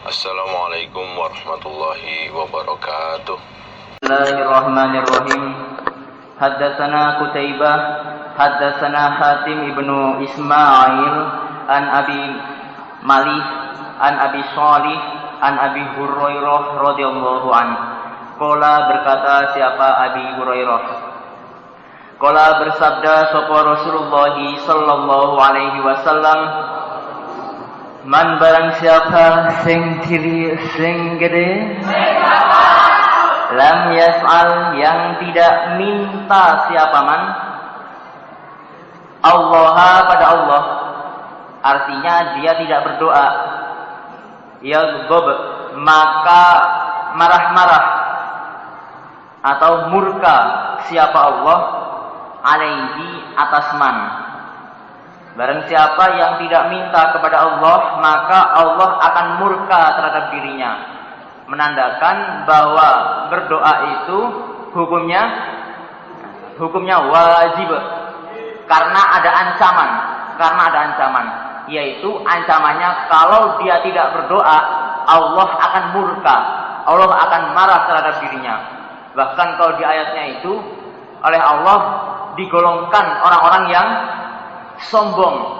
Assalamualaikum warahmatullahi wabarakatuh. Bismillahirrahmanirrahim. Haddatsana Qutaibah, haddatsana Hatim ibnu Ismail an Abi Malih an Abi Shalih an Abi Hurairah radhiyallahu anhu. Qala berkata siapa Abi Hurairah? Qala bersabda sapa Rasulullah sallallahu alaihi wasallam, man barang siapa sing gede lam yas'al yang tidak minta siapa man Allah pada Allah, artinya dia tidak berdoa, yaghdab maka marah-marah atau murka siapa Allah alaihi atas man. Barang siapa yang tidak minta kepada Allah, maka Allah akan murka terhadap dirinya. Menandakan bahwa berdoa itu hukumnya wajib. Karena ada ancaman. Yaitu ancamannya kalau dia tidak berdoa, Allah akan murka. Allah akan marah terhadap dirinya. Bahkan kalau di ayatnya itu, oleh Allah digolongkan orang-orang yang sombong.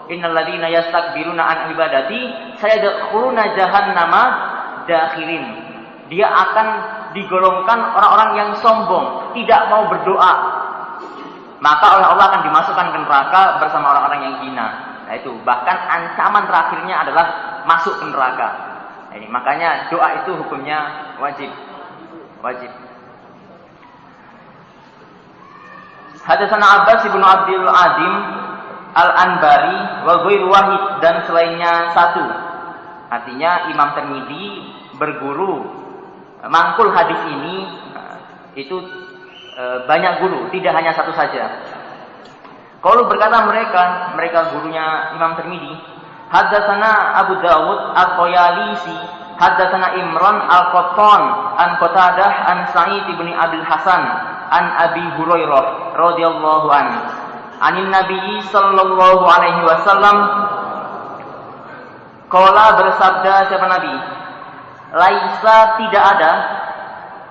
Innal ladzina yastakbiruna an ibadati sayadkhuluna jahannama dakhirin. Dia akan digolongkan orang-orang yang sombong, tidak mau berdoa. Maka oleh Allah akan dimasukkan ke neraka bersama orang-orang yang hina. Nah itu, bahkan ancaman terakhirnya adalah masuk ke neraka. Nah, makanya doa itu hukumnya wajib. Hadatsana Abbas ibnu Abdul Azim Al-Anbari wa ghairu wahid, dan selainnya satu. Artinya Imam Tirmidzi berguru mangkul hadis ini itu banyak guru, tidak hanya satu saja. Kalau berkata mereka gurunya Imam Tirmidzi, haddatsana Abu Dawud Al-Qayalisi, haddatsana Imran Al-Qattan an Qatadah an Sa'id bin Abil Hasan an Abi Hurairah radhiyallahu anhu anin Nabi sallallahu alaihi wasallam qala bersabda siapa Nabi, laisa tidak ada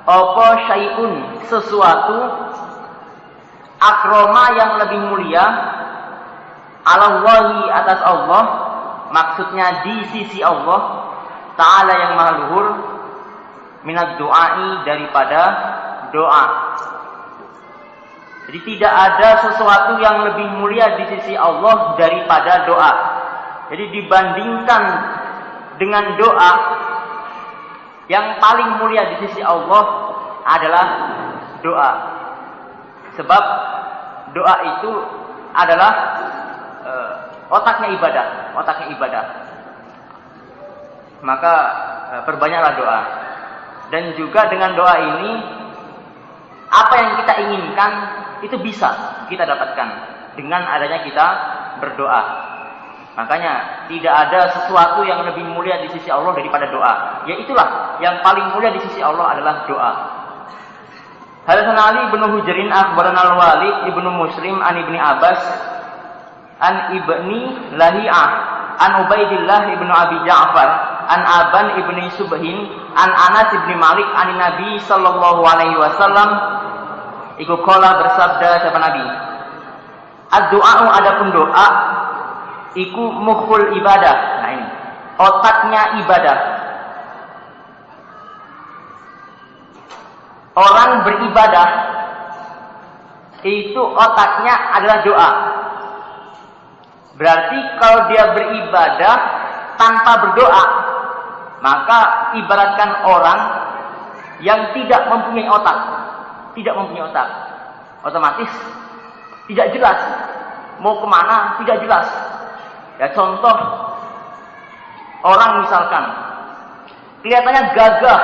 apa syai'un sesuatu akroma yang lebih mulia alallahi atas Allah, maksudnya di sisi Allah Ta'ala yang maha luhur, minad du'ai daripada doa. Jadi tidak ada sesuatu yang lebih mulia di sisi Allah daripada doa. Jadi dibandingkan dengan doa, yang paling mulia di sisi Allah adalah doa. Sebab doa itu adalah otaknya ibadah. Maka perbanyaklah doa. Dan juga dengan doa ini, apa yang kita inginkan itu bisa kita dapatkan dengan adanya kita berdoa. Makanya tidak ada sesuatu yang lebih mulia di sisi Allah daripada doa. Ya itulah yang paling mulia di sisi Allah adalah doa. Hadatsana Ali bin Hujrin akhbarana Al-Walid ibnu Muslim an Ibni Abbas an Ibni Lahiyah an Ubaidillah ibnu Abi Ja'far an Aban ibni Subhin an Anas ibni Malik an Nabi sallallahu alaihi wasallam iku qala bersabda siapa Nabi, ad-du'a'u adapun doa iku mukhul ibadah. Nah ini otaknya ibadah. Orang beribadah itu otaknya adalah doa. Berarti kalau dia beribadah tanpa berdoa, maka ibaratkan orang yang tidak mempunyai otak. Otomatis tidak jelas mau kemana, tidak jelas. Ya contoh, orang misalkan kelihatannya gagah,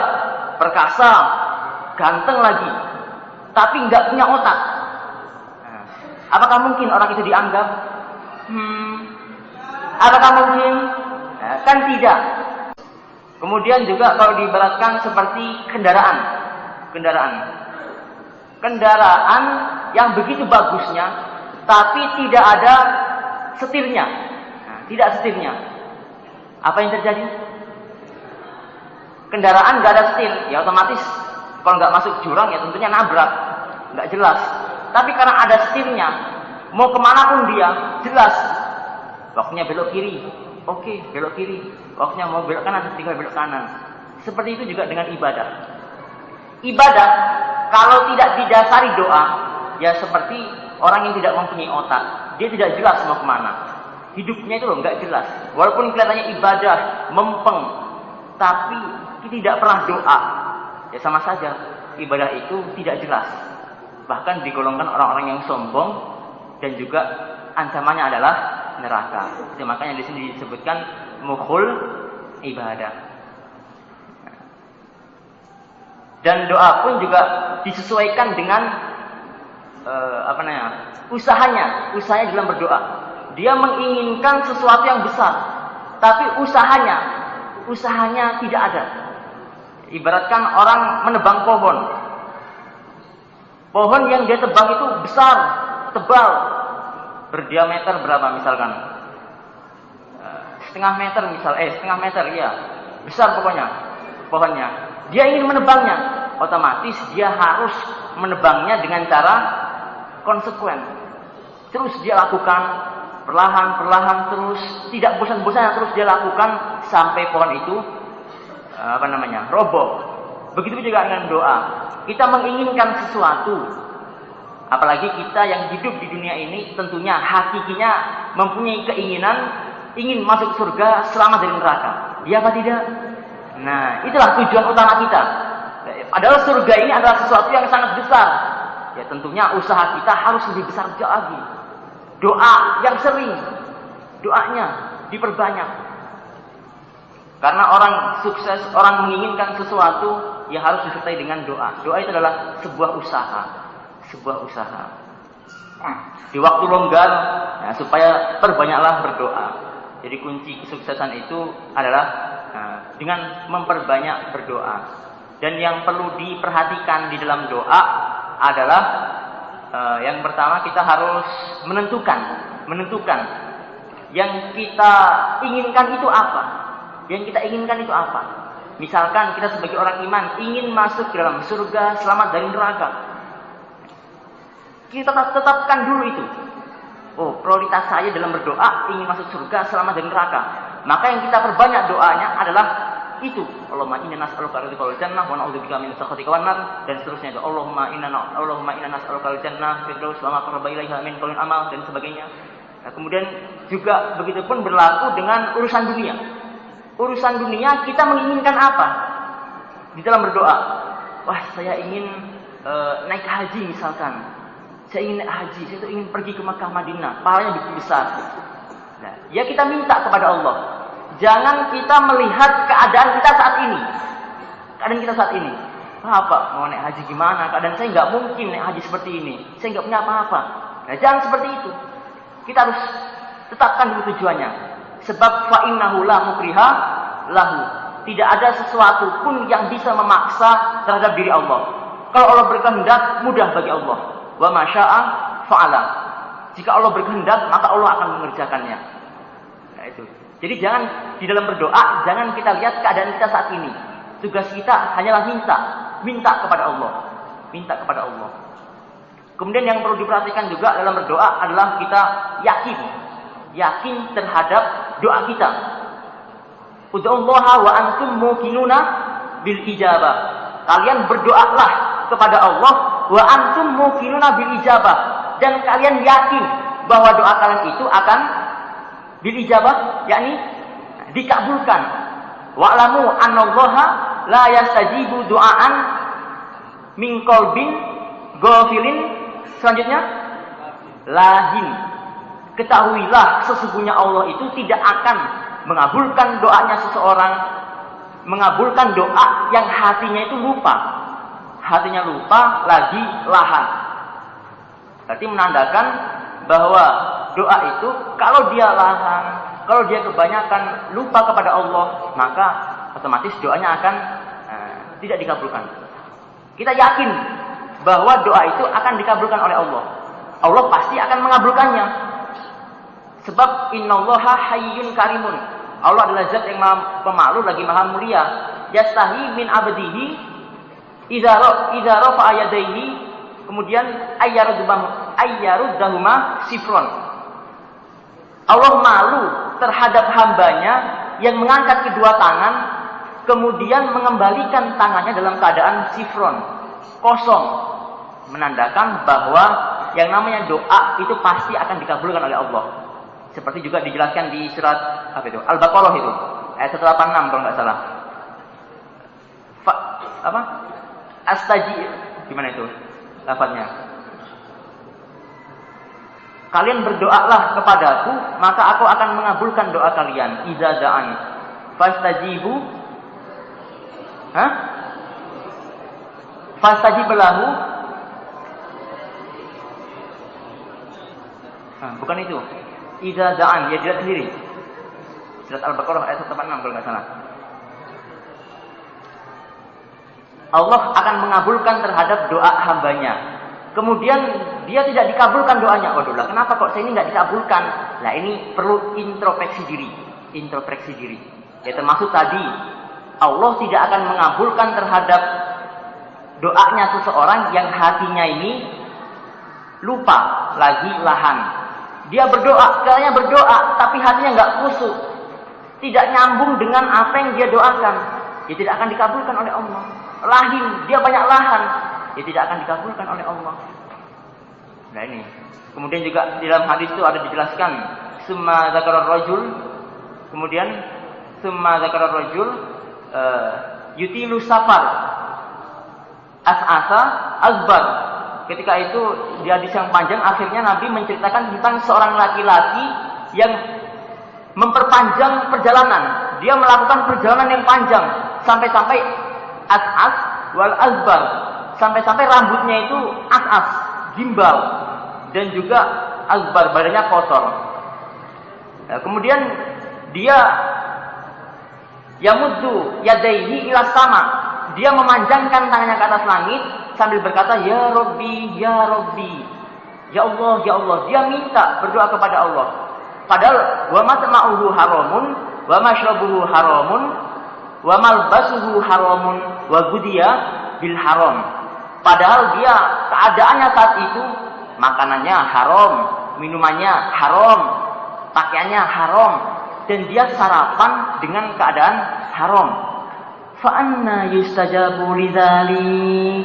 perkasa, ganteng lagi, tapi nggak punya otak. Apakah mungkin orang itu dianggap? Apakah mungkin? Kan tidak. Kemudian juga kalau diibaratkan seperti kendaraan yang begitu bagusnya, tapi tidak ada setirnya. Tidak setirnya. Apa yang terjadi? Kendaraan nggak ada setir, ya otomatis kalau nggak masuk jurang ya tentunya nabrak, nggak jelas. Tapi karena ada setirnya, mau kemana pun dia jelas. Waktunya belok kiri, oke, belok kiri. Waktunya mau belok kanan, tinggal belok kanan. Seperti itu juga dengan ibadah. Ibadah kalau tidak didasari doa, ya seperti orang yang tidak mempunyai otak. Dia tidak jelas mau kemana. Hidupnya itu loh nggak jelas. Walaupun kelihatannya ibadah, mempeng, tapi tidak pernah doa. Ya sama saja, ibadah itu tidak jelas. Bahkan digolongkan orang-orang yang sombong dan juga ancamannya adalah neraka. Jadi makanya di sini disebutkan mukhul ibadah. Dan doa pun juga disesuaikan dengan usahanya dalam berdoa. Dia menginginkan sesuatu yang besar, tapi usahanya tidak ada. Ibaratkan orang menebang pohon. Pohon yang dia tebang itu besar, tebal, berdiameter berapa misalkan? Setengah meter ya. Besar pokoknya pohonnya. Dia ingin menebangnya, otomatis dia harus menebangnya dengan cara konsekuen. Terus dia lakukan perlahan terus, tidak bosan-bosan terus dia lakukan sampai pohon itu roboh. Begitu juga dengan doa. Kita menginginkan sesuatu, apalagi kita yang hidup di dunia ini tentunya hakikinya mempunyai keinginan ingin masuk surga, selamat dari neraka. Iya apa tidak? Nah, itulah tujuan utama kita. Padahal surga ini adalah sesuatu yang sangat besar. Ya tentunya usaha kita harus lebih besar lagi. Doa yang sering, doanya diperbanyak. Karena orang sukses, orang menginginkan sesuatu, ya harus disertai dengan doa. Doa itu adalah sebuah usaha. Di waktu longgar, ya, supaya perbanyaklah berdoa. Jadi kunci kesuksesan itu adalah dengan memperbanyak berdoa. Dan yang perlu diperhatikan di dalam doa adalah yang pertama kita harus menentukan yang kita inginkan itu apa. Misalkan kita sebagai orang iman ingin masuk ke dalam surga, selamat dari neraka. Kita tetapkan dulu itu. Oh, prioritas saya dalam berdoa ingin masuk surga, selamat dari neraka. Maka yang kita perbanyak doanya adalah itu. Allahumma inna nas'aluka ridhal jannah wa na'udzubika min sakhatika wan nar, dan seterusnya itu. Allahumma inna nas'aluka al-jannah firdaus wa ma qarraba ilaiha min qaulin amal, dan sebagainya. Nah, kemudian juga begitupun berlaku dengan urusan dunia. Urusan dunia kita menginginkan apa di dalam berdoa? Wah, saya ingin naik haji misalkan. Saya ingin naik haji, saya itu ingin pergi ke Makkah Madinah, pahalanya begitu besar. Nah, ya kita minta kepada Allah. Jangan kita melihat keadaan kita saat ini. Pak, mau naik haji gimana? Keadaan saya nggak mungkin naik haji seperti ini. Saya nggak punya apa-apa. Nah, jangan seperti itu. Kita harus tetapkan dulu tujuannya. Sebab fa'innahu la mukriha lahu. Tidak ada sesuatu pun yang bisa memaksa terhadap diri Allah. Kalau Allah berkehendak, mudah bagi Allah. Wa ma syaa fa'ala. Jika Allah berkehendak, maka Allah akan mengerjakannya. Nah, itu. Jadi jangan di dalam berdoa, jangan kita lihat keadaan kita saat ini. Tugas kita hanyalah minta kepada Allah. Kemudian yang perlu diperhatikan juga dalam berdoa adalah kita yakin terhadap doa kita. Ud'ullaha wa antum muqinuna bil ijabah. Kalian berdoalah kepada Allah wa antum muqinuna bil ijabah, dan kalian yakin bahwa doa kalian itu akan bil ijabah, yakni dikabulkan. Wa'lamu annallaha la yastajibu du'aan min qalbin ghafilin. Selanjutnya lahin. Ketahuilah sesungguhnya Allah itu tidak akan mengabulkan doanya seseorang, mengabulkan doa yang hatinya itu lupa. Hatinya lupa lagi lahan. Berarti menandakan bahwa doa itu kalau dia lahan, kalau dia kebanyakan lupa kepada Allah, maka otomatis doanya akan tidak dikabulkan. Kita yakin bahwa doa itu akan dikabulkan oleh Allah. Allah pasti akan mengabulkannya. Sebab innallaha hayyun karimun. Allah adalah zat yang maha pemalu lagi maha mulia. Yastahi min abdihi idza rafa'a yadayhi, kemudian ayyaruddahuma sifron. Allah malu terhadap hambanya yang mengangkat kedua tangan kemudian mengembalikan tangannya dalam keadaan sifron, kosong, menandakan bahwa yang namanya doa itu pasti akan dikabulkan oleh Allah. Seperti juga dijelaskan di surat apa itu? Al-Baqarah itu, ayat 186 kalau nggak salah. Gimana itu lafadznya? Kalian berdoalah kepadaku, maka aku akan mengabulkan doa kalian. Idza da'an fastajibu fastajib lahu. Bukan itu. Idza da'an, ya dilihat sendiri. Surat Al-Baqarah ayat 186 kalau nggak salah. Allah akan mengabulkan terhadap doa hambanya. Kemudian dia tidak dikabulkan doanya. Waduh lah, kenapa kok saya ini nggak dikabulkan? Nah ini perlu introspeksi diri. Introspeksi diri. Ya termasuk tadi, Allah tidak akan mengabulkan terhadap doanya seseorang yang hatinya ini lupa lagi lahan. Dia berdoa, katanya berdoa, tapi hatinya nggak khusyuk. Tidak nyambung dengan apa yang dia doakan. Dia tidak akan dikabulkan oleh Allah. Lahim, dia banyak lahan, dia tidak akan dikabulkan oleh Allah. Nah ini. Kemudian juga di dalam hadis itu ada dijelaskan, summa zakarar rajul, kemudian summa zakarar rajul yutilu safar as'asa azbar. Ketika itu di hadis yang panjang, akhirnya Nabi menceritakan tentang seorang laki-laki yang memperpanjang perjalanan. Dia melakukan perjalanan yang panjang sampai-sampai as-as wal azbar, sampai-sampai rambutnya itu as-as, gimbal, dan juga azbar, badannya kotor. Nah, kemudian dia yamuddu yadaihi ila sama, dia memanjangkan tangannya ke atas langit sambil berkata ya Rabbi, ya Rabbi, ya Allah, ya Allah. Dia minta berdoa kepada Allah. Padahal wa matma'uhu haramun, wa mashrabuhu haramun, wa malbasuhu haramun, wa gudiya bil haram. Padahal dia keadaannya saat itu makanannya haram, minumannya haram, pakaiannya haram, dan dia sarapan dengan keadaan haram. Fa anna yustajabu lidzalik?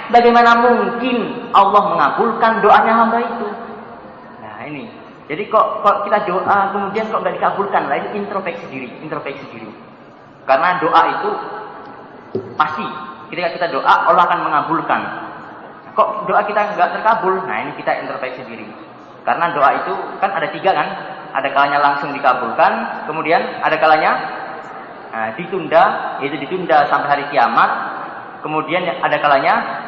Bagaimana mungkin Allah mengabulkan doanya hamba itu? Nah ini. Jadi kok kita doa kemudian kok nggak dikabulkan? Lah ini introspeksi diri. Karena doa itu pasti ketika kita doa Allah akan mengabulkan. Kok doa kita nggak terkabul? Nah ini kita introspeksi diri. Karena doa itu kan ada 3 kan? Ada kalanya langsung dikabulkan, kemudian ada kalanya ditunda, yaitu ditunda sampai hari kiamat. Kemudian ada kalanya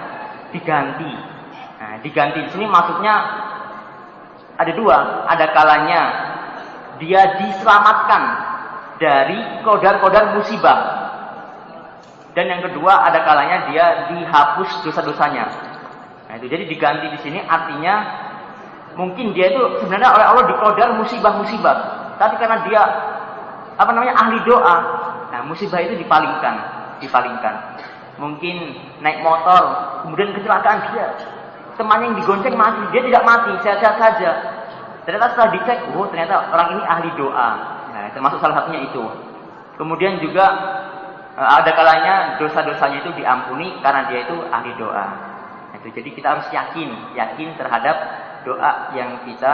diganti. Nah, diganti di sini maksudnya ada 2. Ada kalanya dia diselamatkan dari kodar-kodar musibah. Dan yang kedua ada kalanya dia dihapus dosa-dosanya. Nah, itu jadi diganti di sini artinya mungkin dia itu sebenarnya oleh Allah dikodar musibah-musibah. Tapi karena dia ahli doa, nah musibah itu dipalingkan. Mungkin naik motor, kemudian kecelakaan dia, temannya yang digonceng mati, dia tidak mati, sehat-sehat saja. Ternyata setelah dicek, ternyata orang ini ahli doa. Nah, termasuk salah satunya itu. Kemudian juga ada kalanya dosa-dosanya itu diampuni karena dia itu ahli doa. Nah, itu jadi kita harus yakin terhadap doa yang kita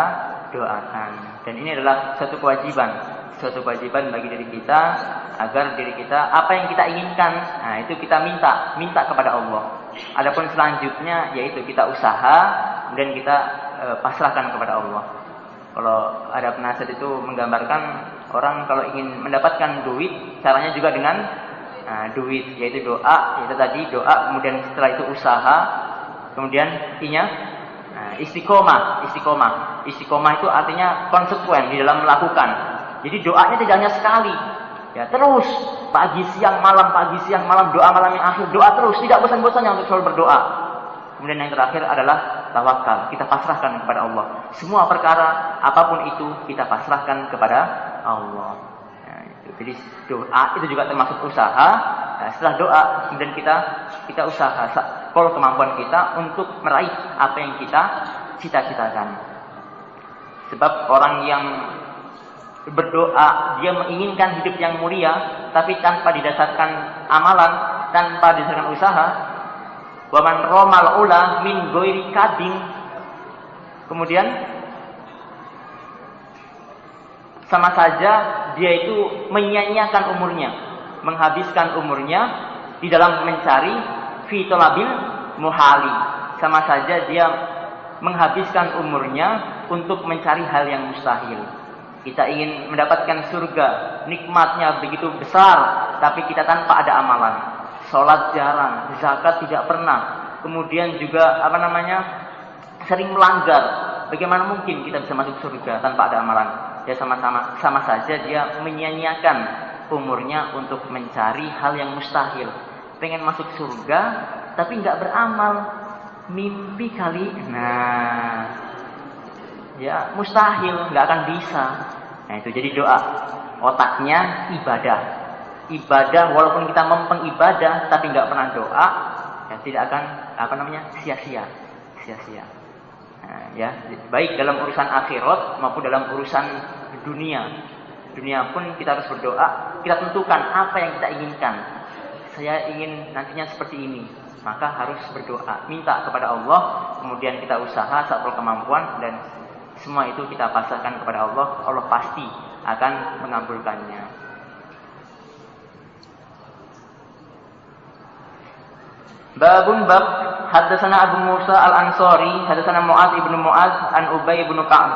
doakan. Dan ini adalah suatu kewajiban bagi diri kita agar diri kita apa yang kita inginkan, nah itu kita minta kepada Allah. Adapun selanjutnya yaitu kita usaha kemudian kita pasrahkan kepada Allah. Kalau ada penasihat itu menggambarkan orang kalau ingin mendapatkan duit caranya juga dengan duit, yaitu doa, yaitu tadi doa, kemudian setelah itu usaha, kemudian istiqomah itu artinya konsekuen di dalam melakukan. Jadi doanya tidak hanya sekali, ya terus pagi siang malam doa malam yang akhir doa terus, tidak bosan-bosannya untuk selalu berdoa. Kemudian yang terakhir adalah tawakal. Kita pasrahkan kepada Allah. Semua perkara apapun itu kita pasrahkan kepada Allah. Nah, itu. Jadi doa itu juga termasuk usaha. Nah, setelah doa kemudian kita usaha kalau kemampuan kita untuk meraih apa yang kita cita-citakan. Sebab orang yang berdoa dia menginginkan hidup yang mulia tapi tanpa didasarkan amalan, tanpa didasarkan usaha. Wa man romal ula min ghairi kadin. Kemudian sama saja dia itu menyia-nyiakan umurnya, menghabiskan umurnya di dalam mencari fi talabil muhali. Sama saja dia menghabiskan umurnya untuk mencari hal yang mustahil. Kita ingin mendapatkan surga, nikmatnya begitu besar, tapi kita tanpa ada amalan. Sholat jarang, zakat tidak pernah. Kemudian juga sering melanggar. Bagaimana mungkin kita bisa masuk surga tanpa ada amalan? Ya sama saja dia menyia-nyiakan umurnya untuk mencari hal yang mustahil. Pengen masuk surga, tapi nggak beramal. Mimpi kali. Nah, ya mustahil, nggak akan bisa. Nah itu jadi doa. Otaknya ibadah walaupun kita mempeng ibadah tapi nggak pernah doa, ya tidak akan sia-sia. Nah, ya baik dalam urusan akhirat maupun dalam urusan dunia pun kita harus berdoa. Kita tentukan apa yang kita inginkan. Saya ingin nantinya seperti ini, maka harus berdoa, minta kepada Allah. Kemudian kita usaha saat berkemampuan dan semua itu kita pasrahkan kepada Allah. Allah pasti akan mengabulkannya. Babun bab haddatsana Abu Musa al-Ansari haddatsana Mu'adz ibnu Mu'adz an Ubay ibnu Ka'ab.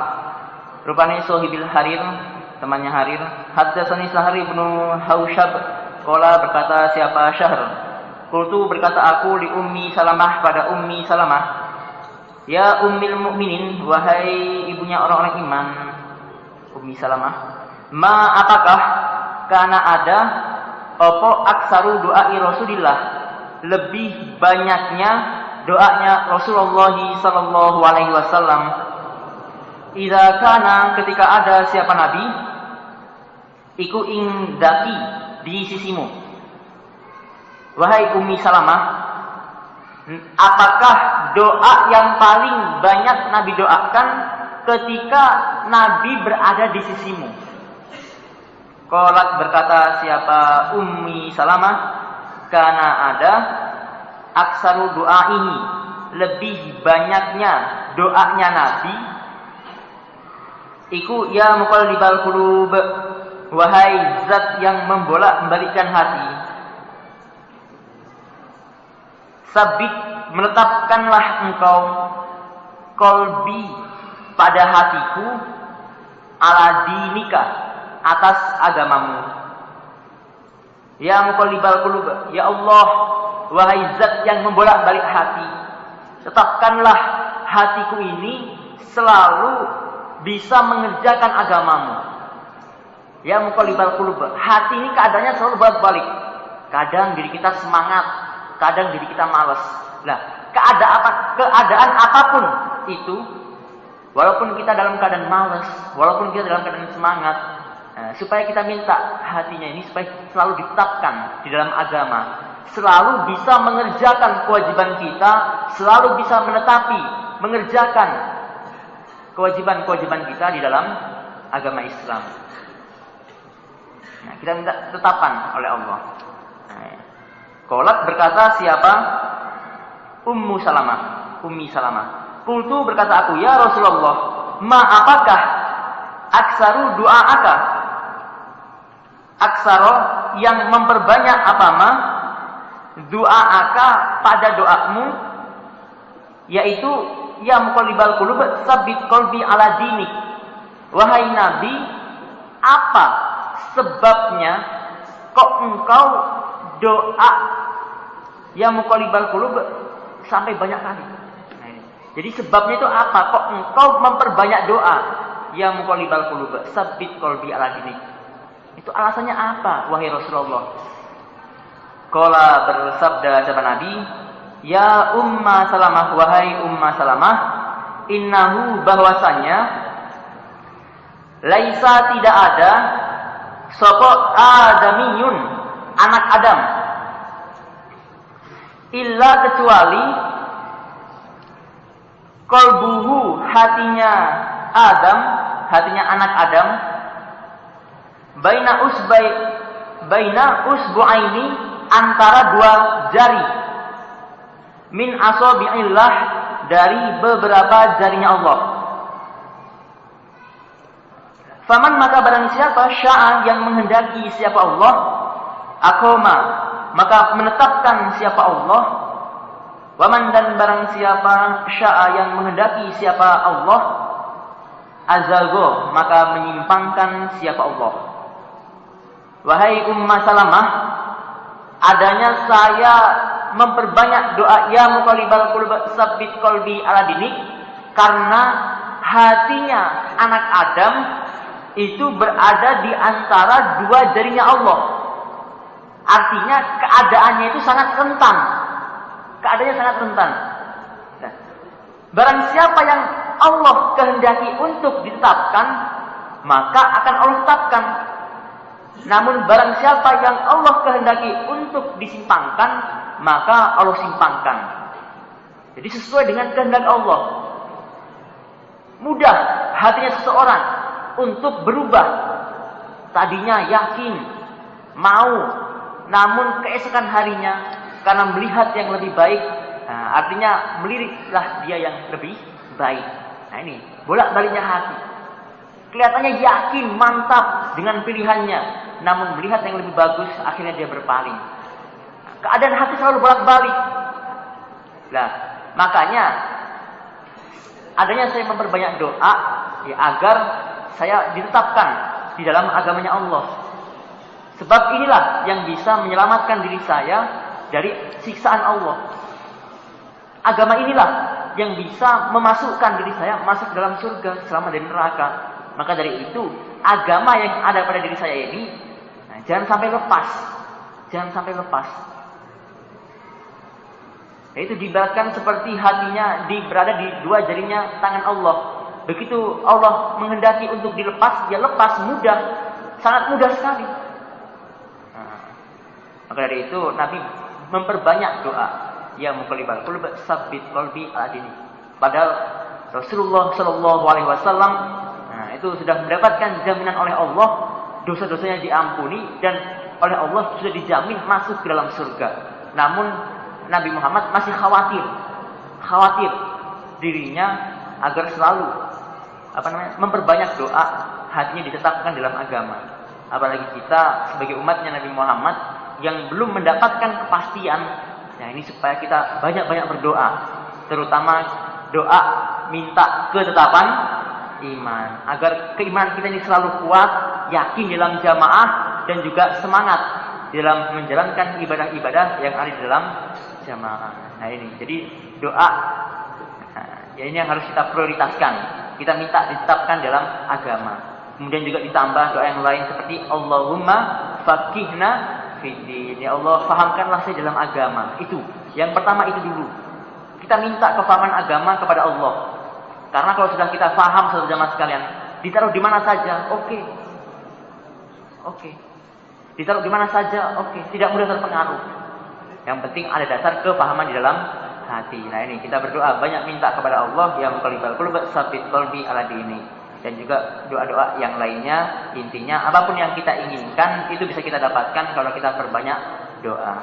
Rupanya Sohibil Harir, temannya Harir. Haddatsani Sahr ibnu Hausyab qala berkata siapa Syahr. Qultu berkata aku li Ummi Salamah pada Ummi Salamah. Ya ummil mu'minin, wahai ibunya orang-orang iman. Ummi Salamah, ma apakah kana ada opo aksaru doai Rasulillah, lebih banyaknya doanya Rasulullah sallallahu alaihi wasallam. Idza kana ketika ada siapa nabi iku indaki di sisimu. Wahai Ummi Salamah, apakah doa yang paling banyak Nabi doakan ketika Nabi berada di sisimu? Qalat berkata siapa Ummi Salamah, karena ada aksaru doa ini, lebih banyaknya doanya Nabi iku ya muqallibal qulub, wahai zat yang membolak-balikkan hati, sabit menetapkanlah engkau kolbi pada hatiku ala dinika atas agamamu. Ya muqallibal qulub, ya Allah, wahai zat yang membolak-balik hati, tetapkanlah hatiku ini selalu bisa mengerjakan agamamu. Ya muqallibal qulub, hati ini keadaannya selalu bolak-balik. Kadang diri kita semangat, kadang diri kita malas. Nah, keadaan apapun itu, walaupun kita dalam keadaan malas, walaupun kita dalam keadaan semangat, supaya kita minta hatinya ini supaya selalu ditetapkan di dalam agama, selalu bisa mengerjakan kewajiban kita, selalu bisa mengerjakan kewajiban-kewajiban kita di dalam agama Islam. Nah, kita minta tetapan oleh Allah. Qalat berkata siapa? Ummi Salamah. Qultu berkata aku, ya Rasulullah, ma apakah aksaru doa'aka? Aksaro yang memperbanyak apa ma? Doa'aka pada doamu, yaitu ya muqallibal qulub sabit qalbi ala dinik. Wahai Nabi, apa sebabnya kok engkau doa ya muqallibal qulub sampai banyak kali? Nah, ini. Jadi sebabnya itu apa? Kok engkau memperbanyak doa ya muqallibal qulub sabit qalbi ala dinik? Itu alasannya apa wahai Rasulullah? Qala bersabda sahabat Nabi, Ya Umma Salamah, wahai Umma Salamah, innahu bahwasanya laisa tidak ada sapa adamiyun anak Adam illa kecuali qalbuhu hatinya Adam, hatinya anak Adam baina usbu'aini antara dua jari min asabi'illah dari beberapa jarinya Allah. Faman maka barang siapa sya'a yang menghendaki siapa Allah, aqama maka menetapkan siapa Allah, waman dan barang siapa sya'a yang menghendaki siapa Allah, azago maka menyimpangkan siapa Allah. Wahai Umma Salamah, adanya saya memperbanyak doa ya muqallibal qulub tsabbit qalbi ala dinik, karena hatinya anak Adam itu berada di antara dua jarinya Allah. Artinya keadaannya itu sangat rentan. Keadaannya sangat rentan. Nah, barang siapa yang Allah kehendaki untuk ditetapkan, maka akan Allah tetapkan. Namun barang siapa yang Allah kehendaki untuk disimpangkan, maka Allah simpangkan. Jadi sesuai dengan kehendak Allah. Mudah hatinya seseorang untuk berubah. Tadinya yakin, mau, namun keesokan harinya karena melihat yang lebih baik, artinya meliriklah dia yang lebih baik. Nah ini bolak-baliknya hati. Kelihatannya yakin, mantap dengan pilihannya, namun melihat yang lebih bagus, akhirnya dia berpaling. Keadaan hati selalu bolak-balik. Nah, makanya adanya saya memperbanyak doa ya, agar saya ditetapkan di dalam agamanya Allah. Sebab inilah yang bisa menyelamatkan diri saya dari siksaan Allah. Agama inilah yang bisa memasukkan diri saya masuk dalam surga selama dari neraka. Maka dari itu, agama yang ada pada diri saya ini, jangan sampai lepas. Jangan sampai lepas. Itu diibaratkan seperti hatinya berada di dua jarinya tangan Allah. Begitu Allah menghendaki untuk dilepas, dia lepas mudah. Sangat mudah sekali. Maka dari itu, Nabi memperbanyak doa. Ya muqallibal qulub tsabbit qalbi ala dinik. Padahal Rasulullah Shallallahu Alaihi Wasallam itu sudah mendapatkan jaminan oleh Allah, dosa-dosanya diampuni dan oleh Allah sudah dijamin masuk ke dalam surga. Namun Nabi Muhammad masih khawatir dirinya agar selalu memperbanyak doa, hatinya ditetapkan dalam agama. Apalagi kita sebagai umatnya Nabi Muhammad yang belum mendapatkan kepastian. Nah ini supaya kita banyak-banyak berdoa, terutama doa minta ketetapan iman, agar keimanan kita ini selalu kuat, yakin dalam jamaah dan juga semangat dalam menjalankan ibadah-ibadah yang ada di dalam jamaah. Nah ini, jadi doa ya ini yang harus kita prioritaskan. Kita minta ditetapkan dalam agama. Kemudian juga ditambah doa yang lain seperti Allahumma faqihna fiddin. Ya Allah, fahamkanlah saya dalam agama. Itu yang pertama, itu dulu. Kita minta kefahaman agama kepada Allah. Karena kalau sudah kita faham, saudara jamaah sekalian, ditaruh di mana saja, oke. Ditaruh di mana saja, oke. Tidak mudah terpengaruh. Yang penting ada dasar kefahaman di dalam hati. Nah ini kita berdoa banyak minta kepada Allah, ya muqallibal qulub tsabbit qalbi ala dinik. Dan juga doa-doa yang lainnya, intinya apapun yang kita inginkan itu bisa kita dapatkan kalau kita perbanyak doa.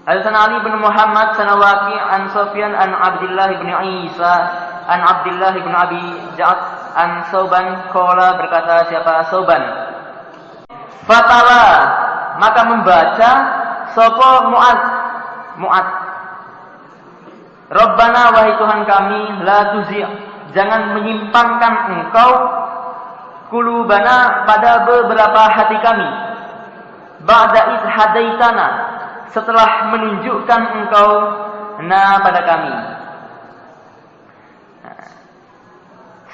Al-Sana Ali bin Muhammad Sanawaki an Sufyan an Abdullah bin Isa an Abdullah bin Abi Ja'ad an Sauban qala, berkata siapa Sauban, fatala maka membaca sapa Mu'ad, Rabbana wahai Tuhan kami, la tuzi' jangan menyimpangkan engkau kulubana pada beberapa hati kami, ba'da id hadaitana setelah menunjukkan engkau pada kami.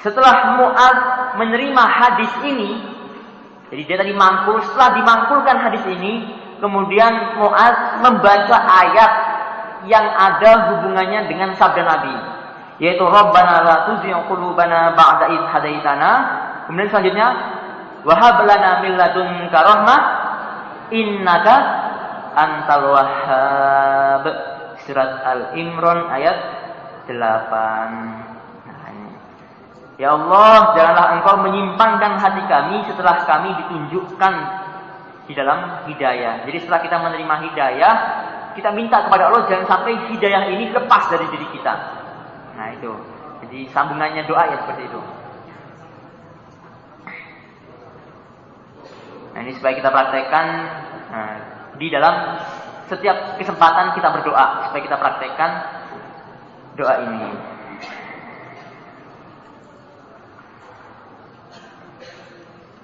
Setelah Mu'ad menerima hadis ini, jadi dia tadi setelah dimangkulkan hadis ini, kemudian Mu'adz membaca ayat yang ada hubungannya dengan sabda Nabi, yaitu Rabbana la tuzigh qulubana ba'da idh hadaitana. Kemudian selanjutnya wa hab lana min ladunka rahmah innaka antal wahhab. Surat Al-Imran ayat 8. Ya Allah, janganlah Engkau menyimpangkan hati kami setelah kami ditunjukkan di dalam hidayah. Jadi setelah kita menerima hidayah, kita minta kepada Allah jangan sampai hidayah ini lepas dari diri kita. Nah itu. Jadi sambungannya doa ya seperti itu. Nah ini supaya kita praktekkan di dalam setiap kesempatan kita berdoa, supaya kita praktekkan doa ini.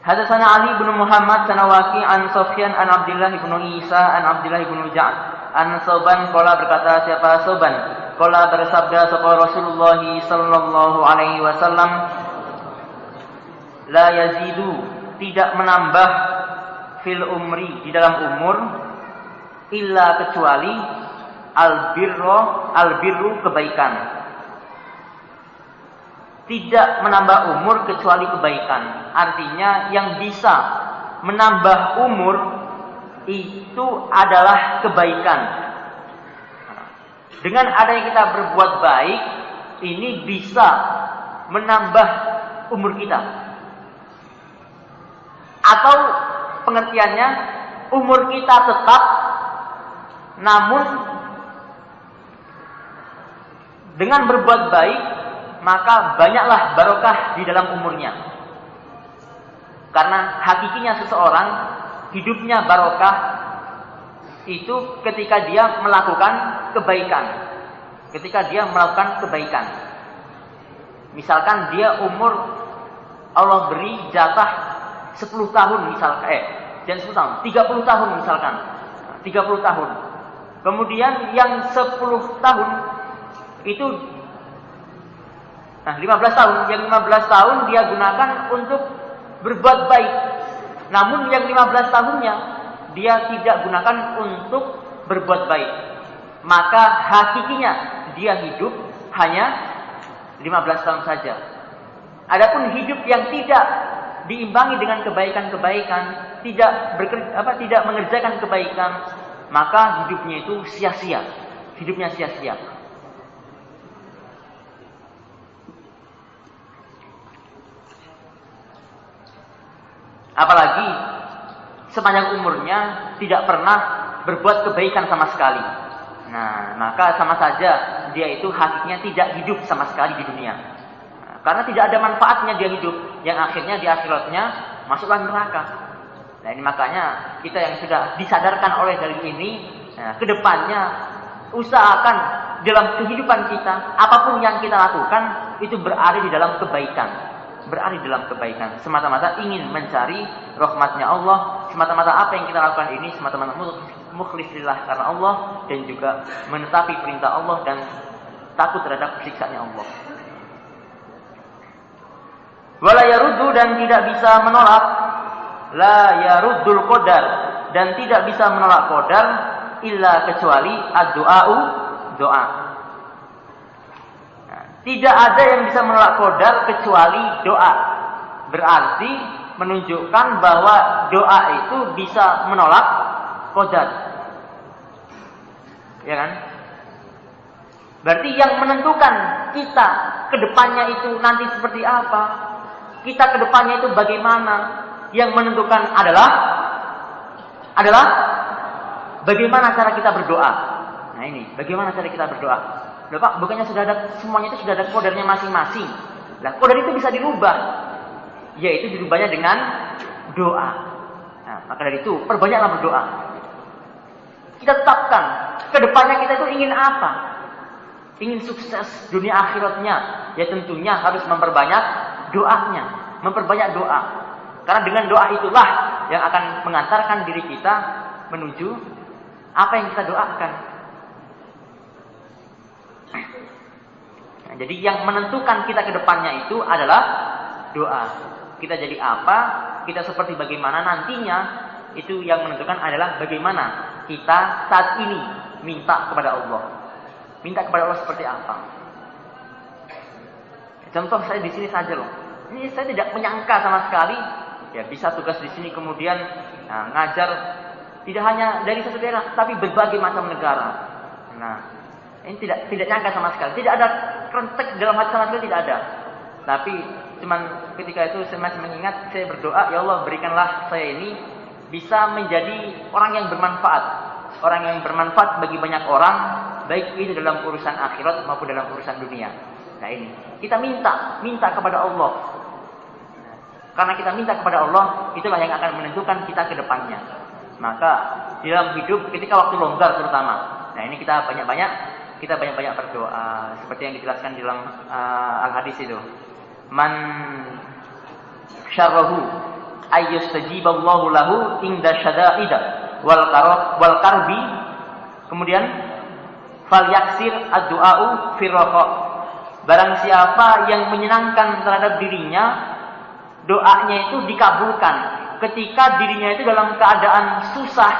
Hadatsana Ali bin Muhammad Sanawaki an Sufyan an Abdullah bin Isa an Abdullah bin Ja'ad an Sauban qala berkata siapa Sauban qala bersabda sapa Rasulullah sallallahu alaihi wasallam la yazidu tidak menambah fil umri di dalam umur illa kecuali albirru kebaikan. Tidak menambah umur kecuali kebaikan. Artinya yang bisa menambah umur itu adalah kebaikan. Dengan adanya kita berbuat baik, ini bisa menambah umur kita. Atau pengertiannya, umur kita tetap, namun dengan berbuat baik, maka banyaklah barokah di dalam umurnya. Karena hakikinya seseorang hidupnya barokah itu ketika dia melakukan kebaikan. Ketika dia melakukan kebaikan. Misalkan dia umur Allah beri jatah 10 tahun misalkan, jangan 10 tahun, 30 tahun misalkan. 30 tahun. Kemudian yang 10 tahun itu 15 tahun, yang 15 tahun dia gunakan untuk berbuat baik. Namun yang 15 tahunnya dia tidak gunakan untuk berbuat baik. Maka hakikinya dia hidup hanya 15 tahun saja. Adapun hidup yang tidak diimbangi dengan kebaikan-kebaikan, tidak mengerjakan kebaikan, maka hidupnya itu sia-sia. Hidupnya sia-sia. Apalagi sepanjang umurnya tidak pernah berbuat kebaikan sama sekali. Nah, maka sama saja dia itu hakiknya tidak hidup sama sekali di dunia. Nah, karena tidak ada manfaatnya dia hidup, yang akhirnya di akhiratnya masuklah neraka. Nah, ini makanya kita yang sudah disadarkan oleh dalil ini, kedepannya usahakan dalam kehidupan kita, apapun yang kita lakukan itu berada di dalam kebaikan. Berada dalam kebaikan, semata-mata ingin mencari rahmatnya Allah, semata-mata apa yang kita lakukan ini semata-mata mukhlis lillah karena Allah, dan juga menetapi perintah Allah dan takut terhadap siksanya Allah. Wala yaruddu, dan tidak bisa menolak, la yaruddul qadar, dan tidak bisa menolak qadar illa kecuali ad-du'a'u, doa. Tidak ada yang bisa menolak qadar kecuali doa. Berarti menunjukkan bahwa doa itu bisa menolak qadar. Ya kan? Berarti yang menentukan kita kedepannya itu nanti seperti apa, kita kedepannya itu bagaimana, yang menentukan adalah bagaimana cara kita berdoa. Nah ini, bagaimana cara kita berdoa. Loh Pak, bukannya sudah ada, semuanya itu sudah ada qadarnya masing-masing. Nah, qadar itu bisa dirubah. Yaitu dirubahnya dengan doa. Nah, maka dari itu, perbanyaklah berdoa. Kita tetapkan, kedepannya kita itu ingin apa? Ingin sukses dunia akhiratnya. Ya tentunya harus memperbanyak doanya. Memperbanyak doa. Karena dengan doa itulah yang akan mengantarkan diri kita menuju apa yang kita doakan. Nah, jadi yang menentukan kita ke depannya itu adalah doa. Kita jadi apa, kita seperti bagaimana nantinya, Itu yang menentukan adalah bagaimana kita saat ini minta kepada Allah. Minta kepada Allah seperti apa? Contoh saya di sini saja loh. Ini saya tidak menyangka sama sekali ya bisa tugas di sini kemudian ngajar tidak hanya dari satu daerah tapi berbagai macam negara. Nah, ini tidak nyangka sama sekali. Tidak ada kerentek dalam hati sama sekali, tidak ada. Tapi cuman ketika itu saya masih mengingat, saya berdoa, ya Allah berikanlah saya ini bisa menjadi orang yang bermanfaat. Orang yang bermanfaat bagi banyak orang, baik itu dalam urusan akhirat maupun dalam urusan dunia. Nah ini, kita minta kepada Allah. Karena kita minta kepada Allah, itulah yang akan menentukan kita ke depannya. Maka di dalam hidup ketika waktu longgar terutama. Nah ini kita banyak-banyak berdoa seperti yang dijelaskan di dalam al-hadis itu. Man syarrahu ayyustajiballahu lahu inda syada'ida wal karbi. Kemudian fal yaksir ad-du'a'u firraqa. Barang siapa yang menyenangkan terhadap dirinya, doanya itu dikabulkan ketika dirinya itu dalam keadaan susah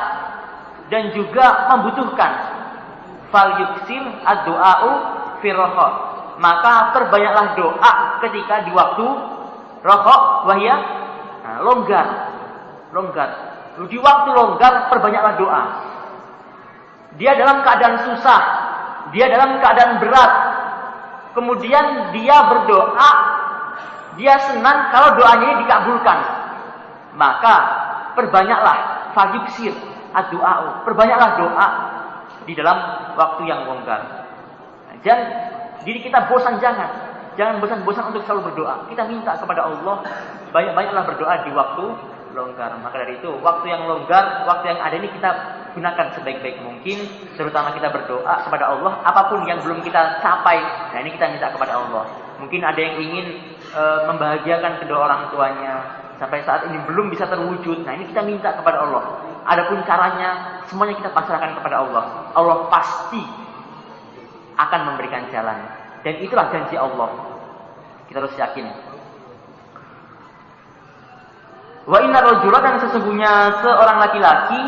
dan juga membutuhkan. Fal yuksir ad-du'a'u firraqa. Maka perbanyaklah doa ketika di waktu raha wahya longgar. Di waktu longgar perbanyaklah doa. Dia dalam keadaan susah, dia dalam keadaan berat. Kemudian dia berdoa, dia senang kalau doanya dikabulkan. Maka perbanyaklah fayuksir ad-du'a'u. Perbanyaklah doa di dalam waktu yang longgar. Dan diri kita bosan jangan bosan-bosan untuk selalu berdoa. Kita minta kepada Allah, banyak-banyaklah berdoa di waktu longgar. Maka dari itu, waktu yang longgar, waktu yang ada ini kita gunakan sebaik-baik mungkin, terutama kita berdoa kepada Allah apapun yang belum kita capai. Nah, ini kita minta kepada Allah. Mungkin ada yang ingin membahagiakan kedua orang tuanya, sampai saat ini belum bisa terwujud. Nah, ini kita minta kepada Allah. Adapun caranya, semuanya kita pasrahkan kepada Allah. Allah pasti akan memberikan jalan. Dan itulah janji Allah. Kita harus yakin. Wa inna rajula, dan sesungguhnya seorang laki-laki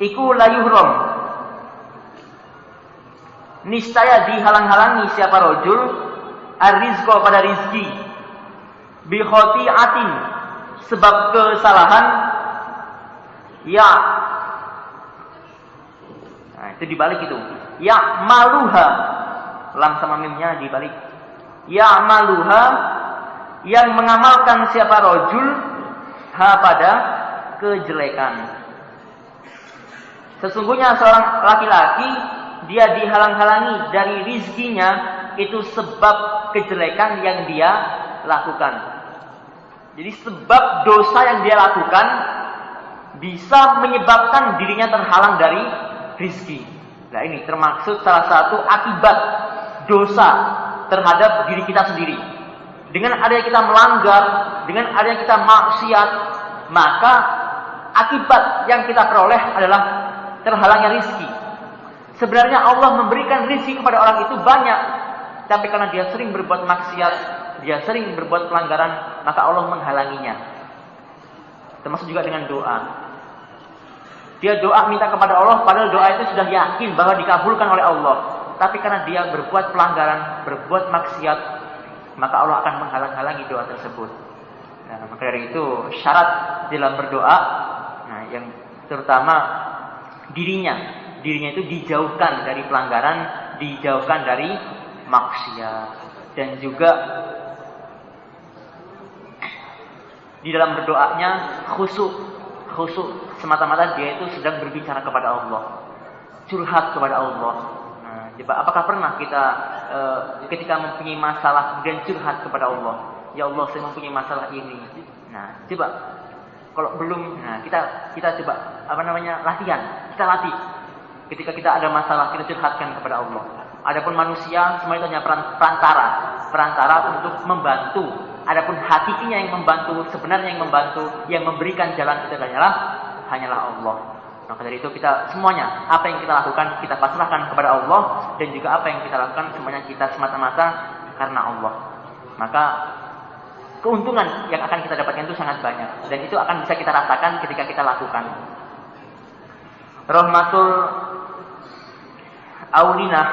iku la yuhram. Niscaya dihalang-halangi siapa rajul ar-rizqa pada rizki bi khati'atin, sebab kesalahan ya. Nah, itu dibalik itu. Ya maluha, lam sama mimnya dibalik. Ya maluha, yang mengamalkan siapa rajul ha pada kejelekan. Sesungguhnya seorang laki-laki dia dihalang-halangi dari rizkinya itu sebab kejelekan yang dia lakukan. Jadi sebab dosa yang dia lakukan bisa menyebabkan dirinya terhalang dari rizki. Nah ini termaksud salah satu akibat dosa terhadap diri kita sendiri. Dengan adanya kita melanggar, dengan adanya kita maksiat, maka akibat yang kita peroleh adalah terhalangnya rizki. Sebenarnya Allah memberikan rizki kepada orang itu banyak, tapi karena dia sering berbuat maksiat, dia sering berbuat pelanggaran, maka Allah menghalanginya. Termasuk juga dengan doa. Dia doa minta kepada Allah, padahal doa itu sudah yakin bahwa dikabulkan oleh Allah. Tapi karena dia berbuat pelanggaran, berbuat maksiat, maka Allah akan menghalang-halangi doa tersebut. Nah, maka dari itu syarat dalam berdoa, nah, yang terutama dirinya itu dijauhkan dari pelanggaran, dijauhkan dari maksiat, dan juga di dalam berdoanya khusyuk semata-mata dia itu sedang berbicara kepada Allah, curhat kepada Allah. Nah, coba apakah pernah kita ketika mempunyai masalah kemudian curhat kepada Allah, ya Allah saya mempunyai masalah ini. Nah, coba kalau belum, nah kita coba latihan, kita latih. Ketika kita ada masalah kita curhatkan kepada Allah. Adapun manusia semua itu hanya perantara untuk membantu. Adapun hakikatnya yang membantu, sebenarnya yang membantu, yang memberikan jalan itu hanyalah Allah. Maka dari itu kita semuanya, apa yang kita lakukan kita pasrahkan kepada Allah, dan juga apa yang kita lakukan semuanya kita semata-mata karena Allah. Maka keuntungan yang akan kita dapatkan itu sangat banyak dan itu akan bisa kita rasakan ketika kita lakukan. Rahmatul Aulinah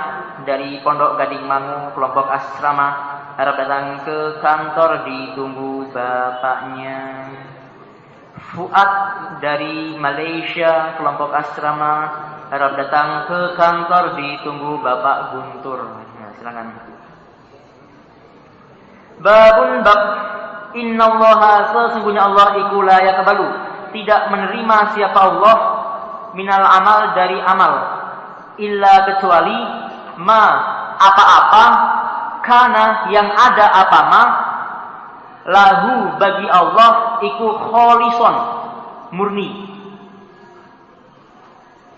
dari Pondok Gading Mangu, kelompok asrama, harap datang ke kantor ditunggu bapaknya. Fuad dari Malaysia, kelompok asrama, harap datang ke kantor ditunggu Bapak Guntur. Ya, silakan. Babun bab, innallaha, sesungguhnya Allah iku la yaqbalu, tidak menerima siapa Allah minal amal, dari amal, illa kecuali ma, apa-apa, kana, yang ada apa ma, lahu, bagi Allah, iku kholison, murni.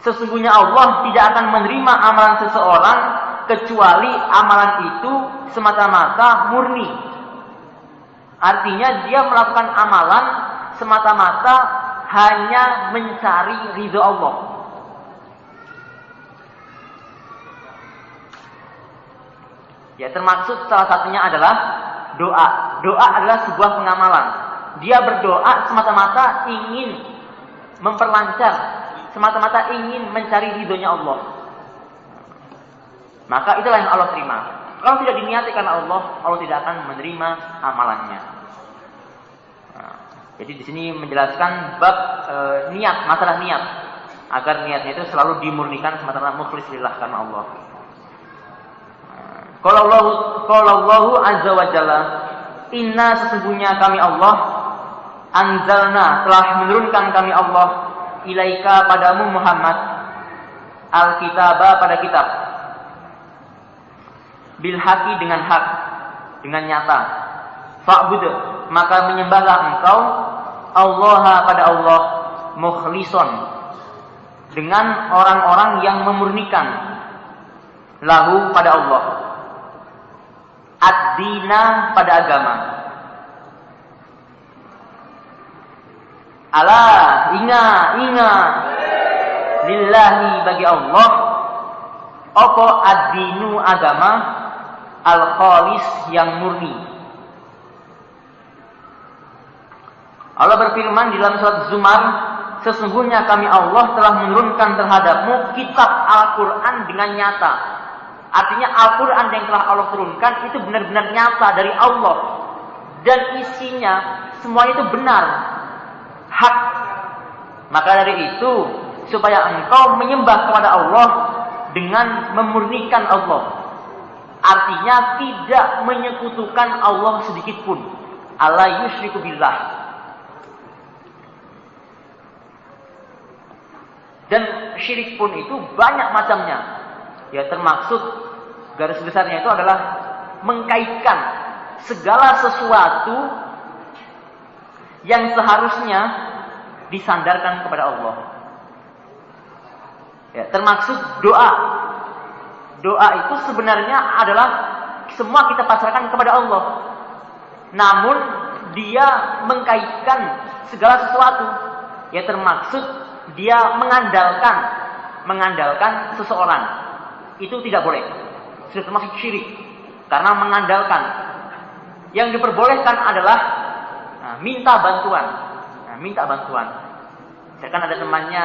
Sesungguhnya Allah tidak akan menerima amalan seseorang kecuali amalan itu semata-mata murni. Artinya dia melakukan amalan semata-mata hanya mencari ridho Allah. Ya, termaksud salah satunya adalah doa. Doa adalah sebuah pengamalan. Dia berdoa semata-mata ingin memperlancar, semata-mata ingin mencari ridhonya Allah. Maka itulah yang Allah terima. Kalau tidak diniati karena Allah, Allah tidak akan menerima amalannya. Nah, jadi di sini menjelaskan bab niat, masalah niat, agar niatnya itu selalu dimurnikan semata-mata mukhlis lillah karena Allah. Qala Allahu azza wa jalla, inna, sesungguhnya kami Allah, anzalna, telah menurunkan kami Allah, ilaika, padamu Muhammad, al-kitaba, pada kitab, bil haqi, dengan hak, dengan nyata, fa'bud, maka menyembahlah engkau Allah, pada Allah, mukhlison, dengan orang-orang yang memurnikan, lahu, pada Allah, ad-dina, pada agama. Ala, ingat, lillahi, bagi Allah, apa ad-dinu, agama, al-khalis, yang murni. Allah berfirman di dalam surat Zumar, sesungguhnya kami Allah telah menurunkan terhadapmu kitab Al-Quran dengan nyata. Artinya Al-Quran yang telah Allah turunkan itu benar-benar nyata dari Allah. Dan isinya semuanya itu benar, hak. Maka dari itu, supaya engkau menyembah kepada Allah dengan memurnikan Allah. Artinya tidak menyekutukan Allah sedikit pun. Alla yusyriku billah. Dan syirik pun itu banyak macamnya. Ya, termaksud garis besarnya itu adalah mengkaitkan segala sesuatu yang seharusnya disandarkan kepada Allah. Ya, termaksud doa. Doa itu sebenarnya adalah semua kita pasrahkan kepada Allah. Namun dia mengkaitkan segala sesuatu. Ya, termaksud dia mengandalkan seseorang. Itu tidak boleh. Sudah termasuk syirik. Karena mengandalkan. Yang diperbolehkan adalah minta bantuan. Minta bantuan. Misalkan ada temannya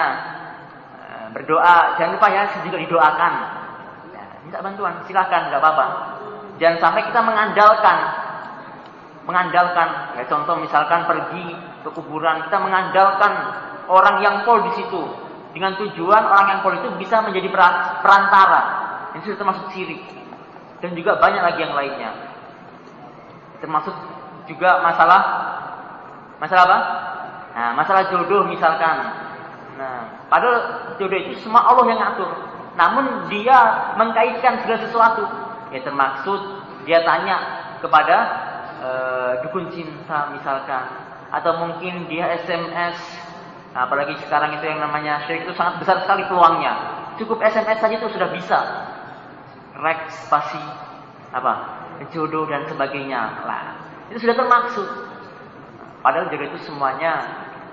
berdoa, jangan lupa ya juga didoakan. Minta bantuan, silakan, nggak apa-apa. Jangan sampai kita mengandalkan. Ya, contoh misalkan pergi ke kuburan, kita mengandalkan orang yang pol di situ, dengan tujuan orang yang pol itu bisa menjadi perantara. Ini sudah termasuk syirik. Dan juga banyak lagi yang lainnya. Termasuk juga masalah apa? Nah, masalah jodoh misalkan. Nah, padahal jodoh itu semua Allah yang ngatur. Namun dia mengkaitkan segala sesuatu. Ya, termaksud dia tanya kepada dukun cinta misalkan, atau mungkin dia SMS. Nah, apalagi sekarang itu yang namanya syirik itu sangat besar sekali peluangnya. Cukup SMS saja itu sudah bisa rek spasi jodoh dan sebagainya. Lah, itu sudah termaksud. Padahal jodoh itu semuanya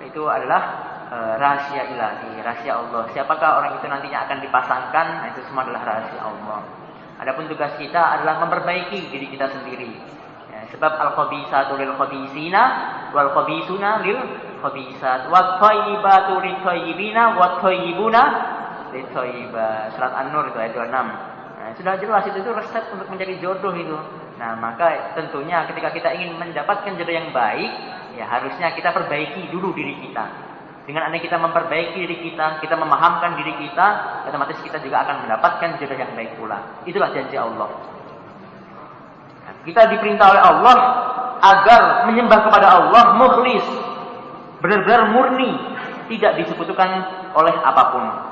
itu adalah rahasia ilahi, rahasia Allah. Siapakah orang itu nantinya akan dipasangkan? Nah, itu semua adalah rahasia Allah. Adapun tugas kita adalah memperbaiki diri kita sendiri. Ya, Sebab al-khabisatu lil khabisina wal khabisuna lil khabisat wat thayyibatu lit thayyibina wat thayyibuna lit thayyibat. Surat An-Nur itu ayat 26. Nah, sudah jelas itu resep untuk mencari jodoh itu. Nah, maka tentunya ketika kita ingin mendapatkan jodoh yang baik, ya harusnya kita perbaiki dulu diri kita. Dengan adanya kita memperbaiki diri kita, kita memahamkan diri kita, otomatis kita juga akan mendapatkan jodoh yang baik pula. Itulah janji Allah. Nah, kita diperintah oleh Allah agar menyembah kepada Allah mukhlis, benar-benar murni, tidak disekutukan oleh apapun.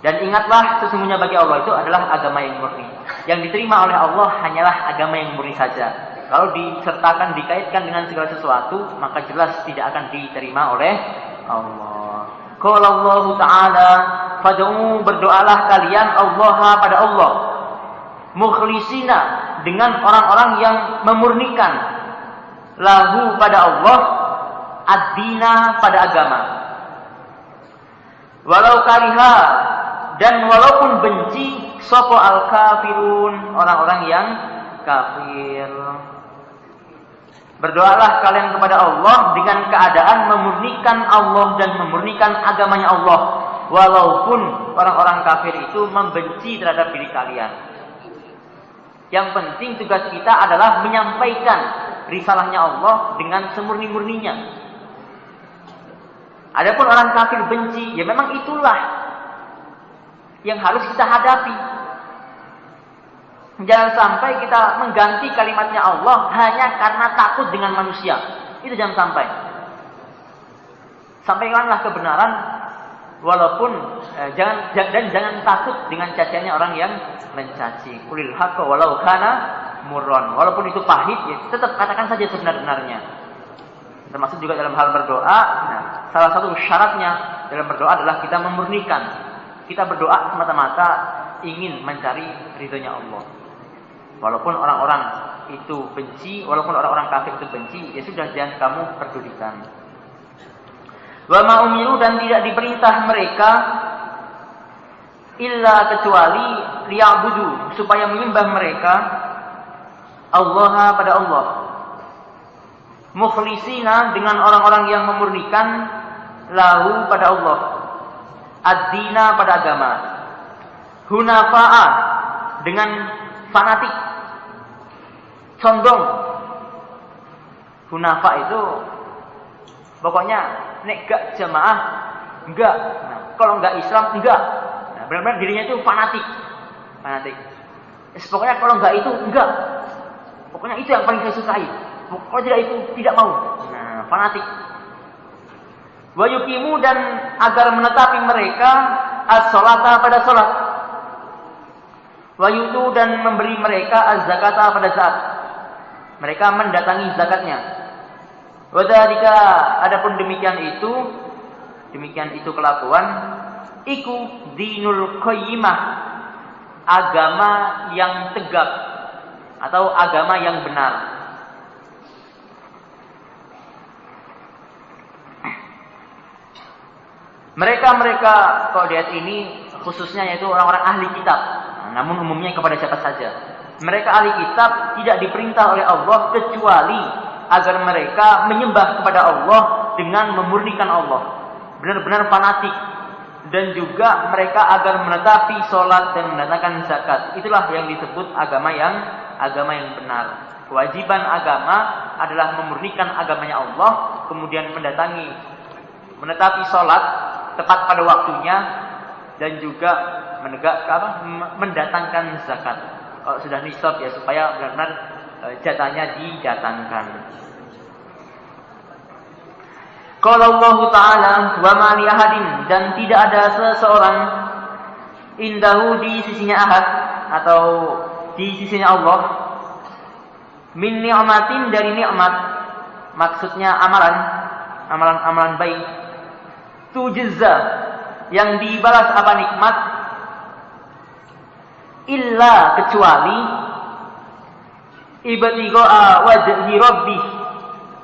Dan ingatlah, sesungguhnya bagi Allah itu adalah agama yang murni. Yang diterima oleh Allah hanyalah agama yang murni saja. Kalau disertakan, dikaitkan dengan segala sesuatu, maka jelas tidak akan diterima oleh Allah. Qala Allah Ta'ala, fad'u, berdoalah kalian Allah pada Allah. Mukhlisina, dengan orang-orang yang memurnikan. Lahu pada Allah, ad-dina pada agama. Walau kariha, dan walaupun benci sopo al-kafirun, orang-orang yang kafir. Berdoalah kalian kepada Allah dengan keadaan memurnikan Allah dan memurnikan agamanya Allah, walaupun orang-orang kafir itu membenci terhadap diri kalian. Yang penting tugas kita adalah menyampaikan risalahnya Allah dengan semurni-murninya. Adapun orang kafir benci, ya memang itulah yang harus kita hadapi. Jangan sampai kita mengganti kalimatnya Allah hanya karena takut dengan manusia. Itu jangan sampai. Sampaikanlah kebenaran walaupun jangan takut dengan caciannya orang yang mencaci. Qulil haqqa walau kana murran. Walaupun itu pahit, ya tetap katakan saja sebenar-benarnya. Termasuk juga dalam hal berdoa. Nah, salah satu syaratnya dalam berdoa adalah kita memurnikan. Kita berdoa semata-mata ingin mencari ridhonya Allah. Walaupun orang-orang itu benci, walaupun orang-orang kafir itu benci, ya sudah, jangan kamu pedulikan. Wa ma umiru, dan tidak diperintah mereka illa kecuali liya'budu, supaya menyembah mereka Allah pada Allah. Mukhlisina, dengan orang-orang yang memurnikan lahu pada Allah. Ad-dina pada agama. Hunafa'a, dengan fanatik, condong. Hunafa itu pokoknya nek gak jamaah enggak. Nah, kalau enggak Islam enggak. Nah, benar-benar dirinya itu fanatik. Pokoknya kalau enggak itu enggak. Pokoknya itu yang paling saya sukai. Kalau tidak itu tidak mau. Nah, fanatik. Wa yuqimu, dan agar menetapi mereka as-sholata pada salat. Wa yutu, dan memberi mereka az-zakata pada zakat. Mereka mendatangi zakatnya. Wa dzalika, adapun demikian itu kelakuan iku dinul qayyimah, agama yang tegak atau agama yang benar. Mereka kalau di ayat ini khususnya yaitu orang-orang ahli kitab, namun umumnya kepada siapa saja. Mereka ahli kitab tidak diperintah oleh Allah kecuali agar mereka menyembah kepada Allah dengan memurnikan Allah, benar-benar fanatik, dan juga mereka agar menetapi sholat dan mendatangkan zakat. Itulah yang disebut agama yang benar. Kewajiban agama adalah memurnikan agamanya Allah, kemudian menetapi sholat tepat pada waktunya, dan juga mendatangkan zakat. Kalau sudah nisab, ya supaya benar-benar jatahnya didatangkan. Qala Allah Ta'ala, wa ma li ahadin, dan tidak ada seseorang indahu, di sisinya ahad atau di sisinya Allah, min ni'matin, dari nikmat, maksudnya amalan baik, tujza, yang dibalas apa nikmat, illa kecuali ibtigha'a wajhi rabbih,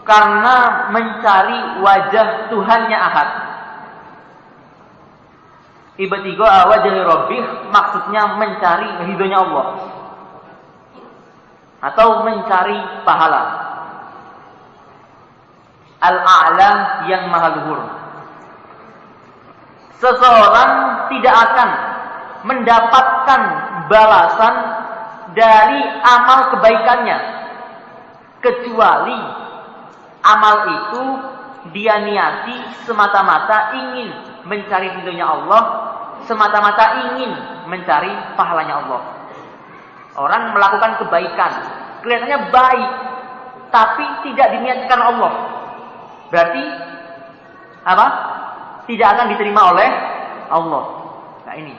karena mencari wajah Tuhannya ahad. Ibtigha'a wajhi rabbih maksudnya mencari ridhonya Allah. atau mencari pahala. Al-a'la yang maha luhur. Seseorang tidak akan mendapatkan balasan dari amal kebaikannya kecuali amal itu dia niati semata-mata ingin mencari ridhonya Allah, semata-mata ingin mencari pahalanya Allah. Orang melakukan kebaikan, kelihatannya baik, tapi tidak diniatkan Allah. Berarti apa? Tidak akan diterima oleh Allah. Nah ini.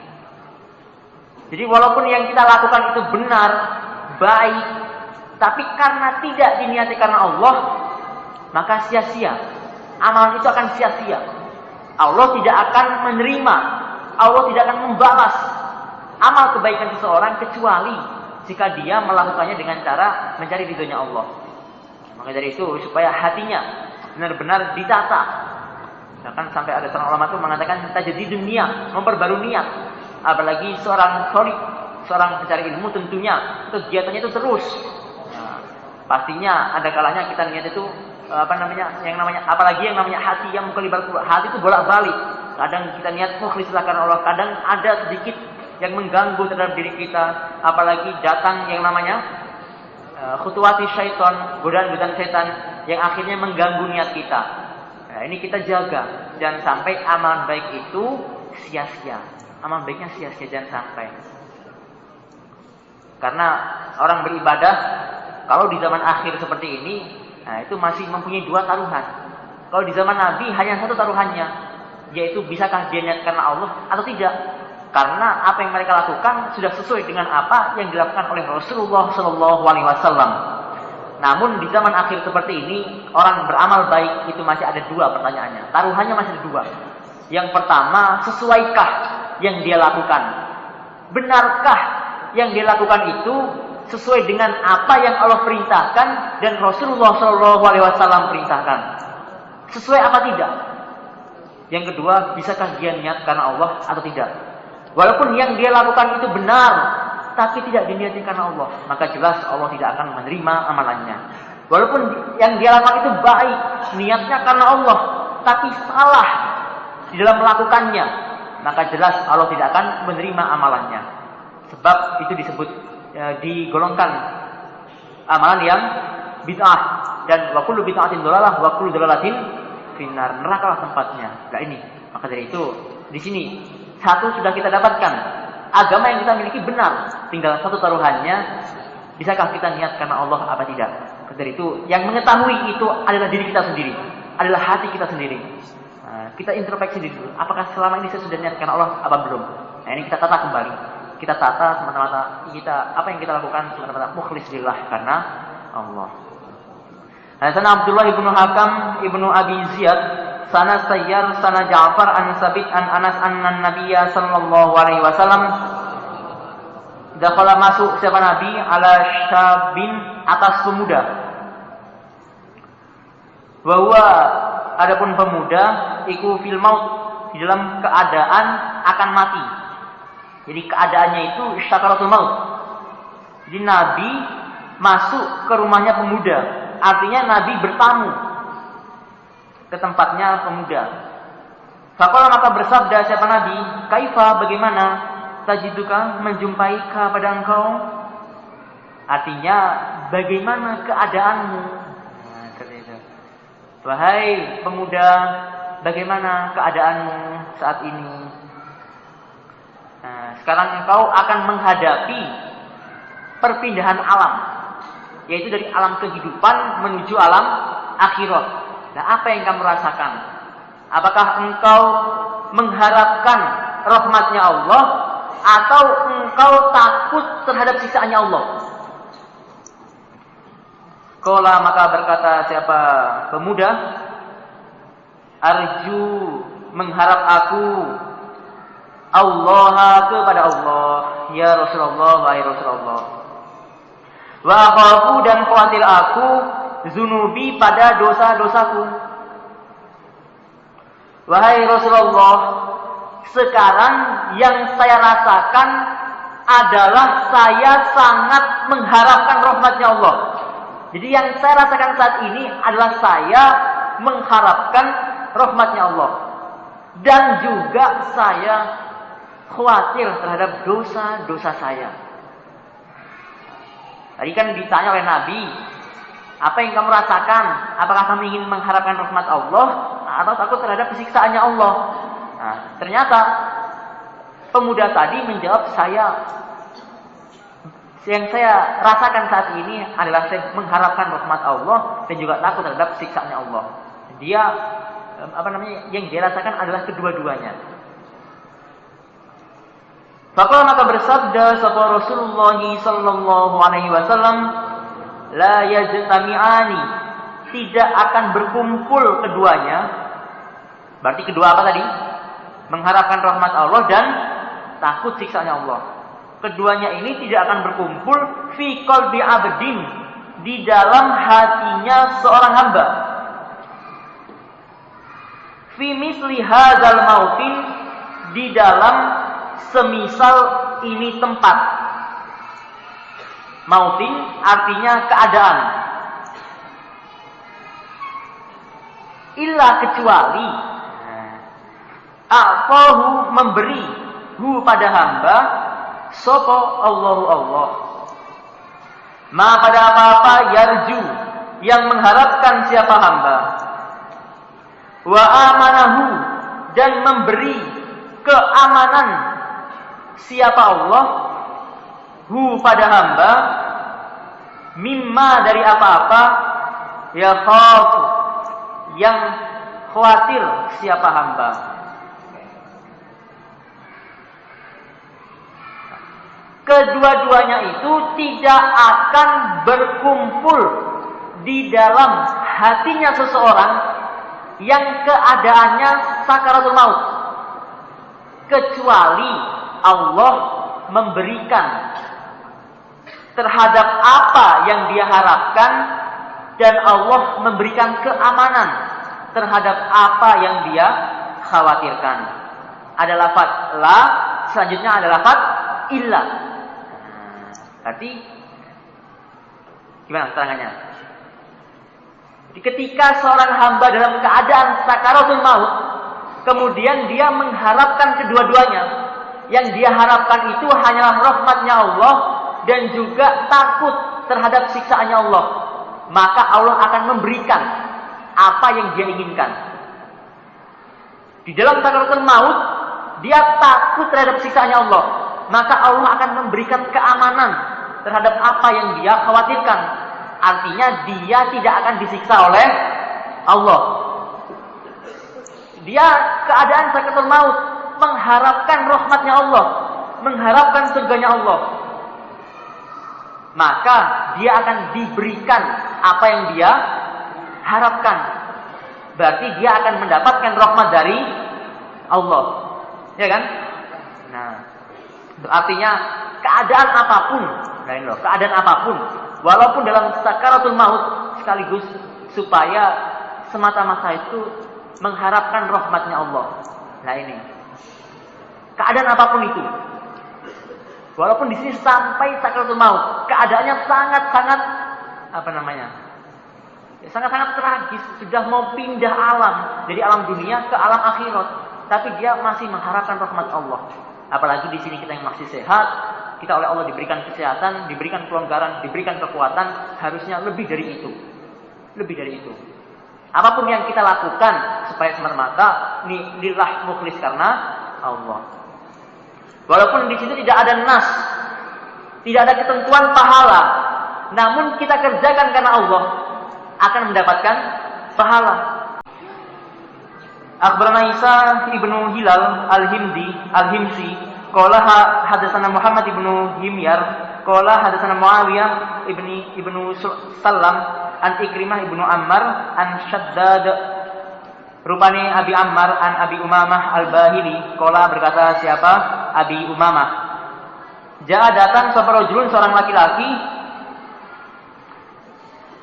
Jadi walaupun yang kita lakukan itu benar, baik, tapi karena tidak diniati karena Allah, maka sia-sia. Amalan itu akan sia-sia. Allah tidak akan menerima, Allah tidak akan membalas amal kebaikan seseorang kecuali jika dia melakukannya dengan cara mencari ridhonya Allah. Maka dari itu supaya hatinya benar-benar ditata. Bahkan sampai ada seorang ulama itu mengatakan tajdidun niat, memperbarui niat. Apalagi seorang solid, seorang pencari ilmu tentunya kegiatannya itu terus. Nah, pastinya ada kalanya kita niat itu apalagi yang namanya hati yang mukallibal qulub. Hati itu bolak-balik. Kadang kita niat mukhlislah karena Allah, kadang ada sedikit yang mengganggu terhadap diri kita, apalagi datang yang namanya khutuwati syaitan, godaan-godaan syaitan yang akhirnya mengganggu niat kita. Nah, ini kita jaga, jangan sampai amalan baik itu sia-sia. Amalan baiknya sia-sia, jangan sampai. Karena orang beribadah kalau di zaman akhir seperti ini, nah itu masih mempunyai dua taruhan. Kalau di zaman Nabi hanya satu taruhannya, yaitu bisakah dia niat karena Allah atau tidak. Karena apa yang mereka lakukan sudah sesuai dengan apa yang dilakukan oleh Rasulullah SAW. Namun di zaman akhir seperti ini, orang beramal baik itu masih ada dua pertanyaannya. Taruhannya masih ada dua. Yang pertama, sesuaikah yang dia lakukan? Benarkah yang dia lakukan itu sesuai dengan apa yang Allah perintahkan dan Rasulullah SAW perintahkan? Sesuai apa tidak? Yang kedua, bisakah dia niat karena Allah atau tidak? Walaupun yang dia lakukan itu benar, tapi tidak diniati karena Allah, maka jelas Allah tidak akan menerima amalannya. Walaupun yang dia lakukan itu baik, niatnya karena Allah, tapi salah di dalam melakukannya, maka jelas Allah tidak akan menerima amalannya. Sebab itu disebut digolongkan amalan yang bid'ah, dan wa kullu bid'atin dhalalah wa kullu dhalalatin finnar. Neraka tempatnya. Nah ini, maka dari itu di sini satu sudah kita dapatkan, agama yang kita miliki benar, tinggal satu taruhannya, bisakah kita niat karena Allah apa tidak. Dari itu yang mengetahui itu adalah diri kita sendiri, adalah hati kita sendiri. Nah, kita introspeksi diri dulu, apakah selama ini saya sudah niat karena Allah apa belum. Nah ini kita tata kembali, kita tata semata-mata kita, apa yang kita lakukan semata-mata mukhlis lillah karena Allah. Sana Abdullah ibnu Hakam ibnu Abi Ziyad sana Sayyar sana Ja'far an Sabit an Anas annan Nabiyya sallallahu alaihi wasallam dakhala masuk siapa Nabi ala syabin atas pemuda. Bahwa adapun pemuda iku fil maut di dalam keadaan akan mati. Jadi keadaannya itu syakaratul maut. Jadi Nabi masuk ke rumahnya pemuda, artinya Nabi bertamu ke tempatnya pemuda. Faqala maka bersabda siapa Nabi, kaifa bagaimana tajiduka menjumpai ka pada engkau? Artinya bagaimana keadaanmu? Nah, seperti itu. Wahai pemuda, bagaimana keadaanmu saat ini? Nah, sekarang engkau akan menghadapi perpindahan alam, yaitu dari alam kehidupan menuju alam akhirat. Nah, apa yang kamu rasakan? Apakah engkau mengharapkan rahmatnya Allah atau engkau takut terhadap sisaannya Allah? Qala maka berkata siapa pemuda, arju mengharap aku Allah kepada Allah, ya Rasulullah, wahai Rasulullah. Wa akhafu dan khawatir aku zunubi pada dosa-dosaku. Wahai Rasulullah, sekarang yang saya rasakan adalah saya sangat mengharapkan rahmatnya Allah. Jadi yang saya rasakan saat ini adalah saya mengharapkan rahmatnya Allah. Dan juga saya khawatir terhadap dosa-dosa saya. Tadi kan ditanya oleh Nabi, apa yang kamu rasakan? Apakah kamu ingin mengharapkan rahmat Allah atau takut terhadap siksaannya Allah? Nah, ternyata pemuda tadi menjawab, yang saya rasakan saat ini adalah saya mengharapkan rahmat Allah dan juga takut terhadap siksaannya Allah. Dia yang dia rasakan adalah kedua-duanya. Faqala, maka bersabda sapa Rasulullah sallallahu alaihi wasallam, la yajtami'ani, tidak akan berkumpul keduanya. Berarti kedua apa tadi? Mengharapkan rahmat Allah dan takut siksaannya Allah. Keduanya ini tidak akan berkumpul fi qalbi abdin, di dalam hatinya seorang hamba. Fi misli hadzal mautin, di dalam semisal ini tempat. Mautin artinya keadaan. Illa kecuali a'tahu memberi hu pada hamba sapa Allahu Allah. Ma pada apa-apa yarju yang mengharapkan siapa hamba. Wa amanahu dan memberi keamanan siapa Allah hu pada hamba mimma dari apa-apa ya khafu yang khawatir siapa hamba. Kedua-duanya itu tidak akan berkumpul di dalam hatinya seseorang yang keadaannya sakaratul maut, kecuali Allah memberikan terhadap apa yang dia harapkan dan Allah memberikan keamanan terhadap apa yang dia khawatirkan. Ada lafaz la, selanjutnya ada lafaz illa. Berarti gimana keterangannya? Jadi ketika seorang hamba dalam keadaan sakaratul maut, kemudian dia mengharapkan kedua-duanya, yang dia harapkan itu hanyalah rahmatnya Allah dan juga takut terhadap siksaannya Allah, maka Allah akan memberikan apa yang dia inginkan. Di dalam sakaratul maut, dia takut terhadap siksaannya Allah, maka Allah akan memberikan keamanan terhadap apa yang dia khawatirkan. Artinya dia tidak akan disiksa oleh Allah. Dia keadaan sakaratul maut, mengharapkan rahmatnya Allah, mengharapkan surganya Allah, maka dia akan diberikan apa yang dia harapkan. Berarti dia akan mendapatkan rahmat dari Allah, ya kan? Nah, artinya keadaan apapun, keadaan apapun, walaupun dalam sakaratul maut, sekaligus supaya semata-mata itu mengharapkan rahmatnya Allah. Nah ini, keadaan apapun itu, walaupun di sini sampai sakaratul maut, keadaannya sangat-sangat sangat-sangat tragis, sudah mau pindah alam dari alam dunia ke alam akhirat, tapi dia masih mengharapkan rahmat Allah. Apalagi di sini kita yang masih sehat, kita oleh Allah diberikan kesehatan, diberikan kelonggaran, diberikan kekuatan, harusnya lebih dari itu, lebih dari itu. Apapun yang kita lakukan supaya semata-mata lillah mukhlis karena Allah. Walaupun di situ tidak ada nas, tidak ada ketentuan pahala, namun kita kerjakan karena Allah, akan mendapatkan pahala. Akhbarana Isa ibnu Hilal al-Himsi, qala hadatsana Muhammad ibnu Himyar, qala hadatsana Muawiyah ibnu Sallam an Ikrimah ibnu Ammar an Shaddad, rupane Abi Ammar an Abi Umamah al-Bahili, qala berkata siapa? Abi Umamah. Jaa datang seorang laki-laki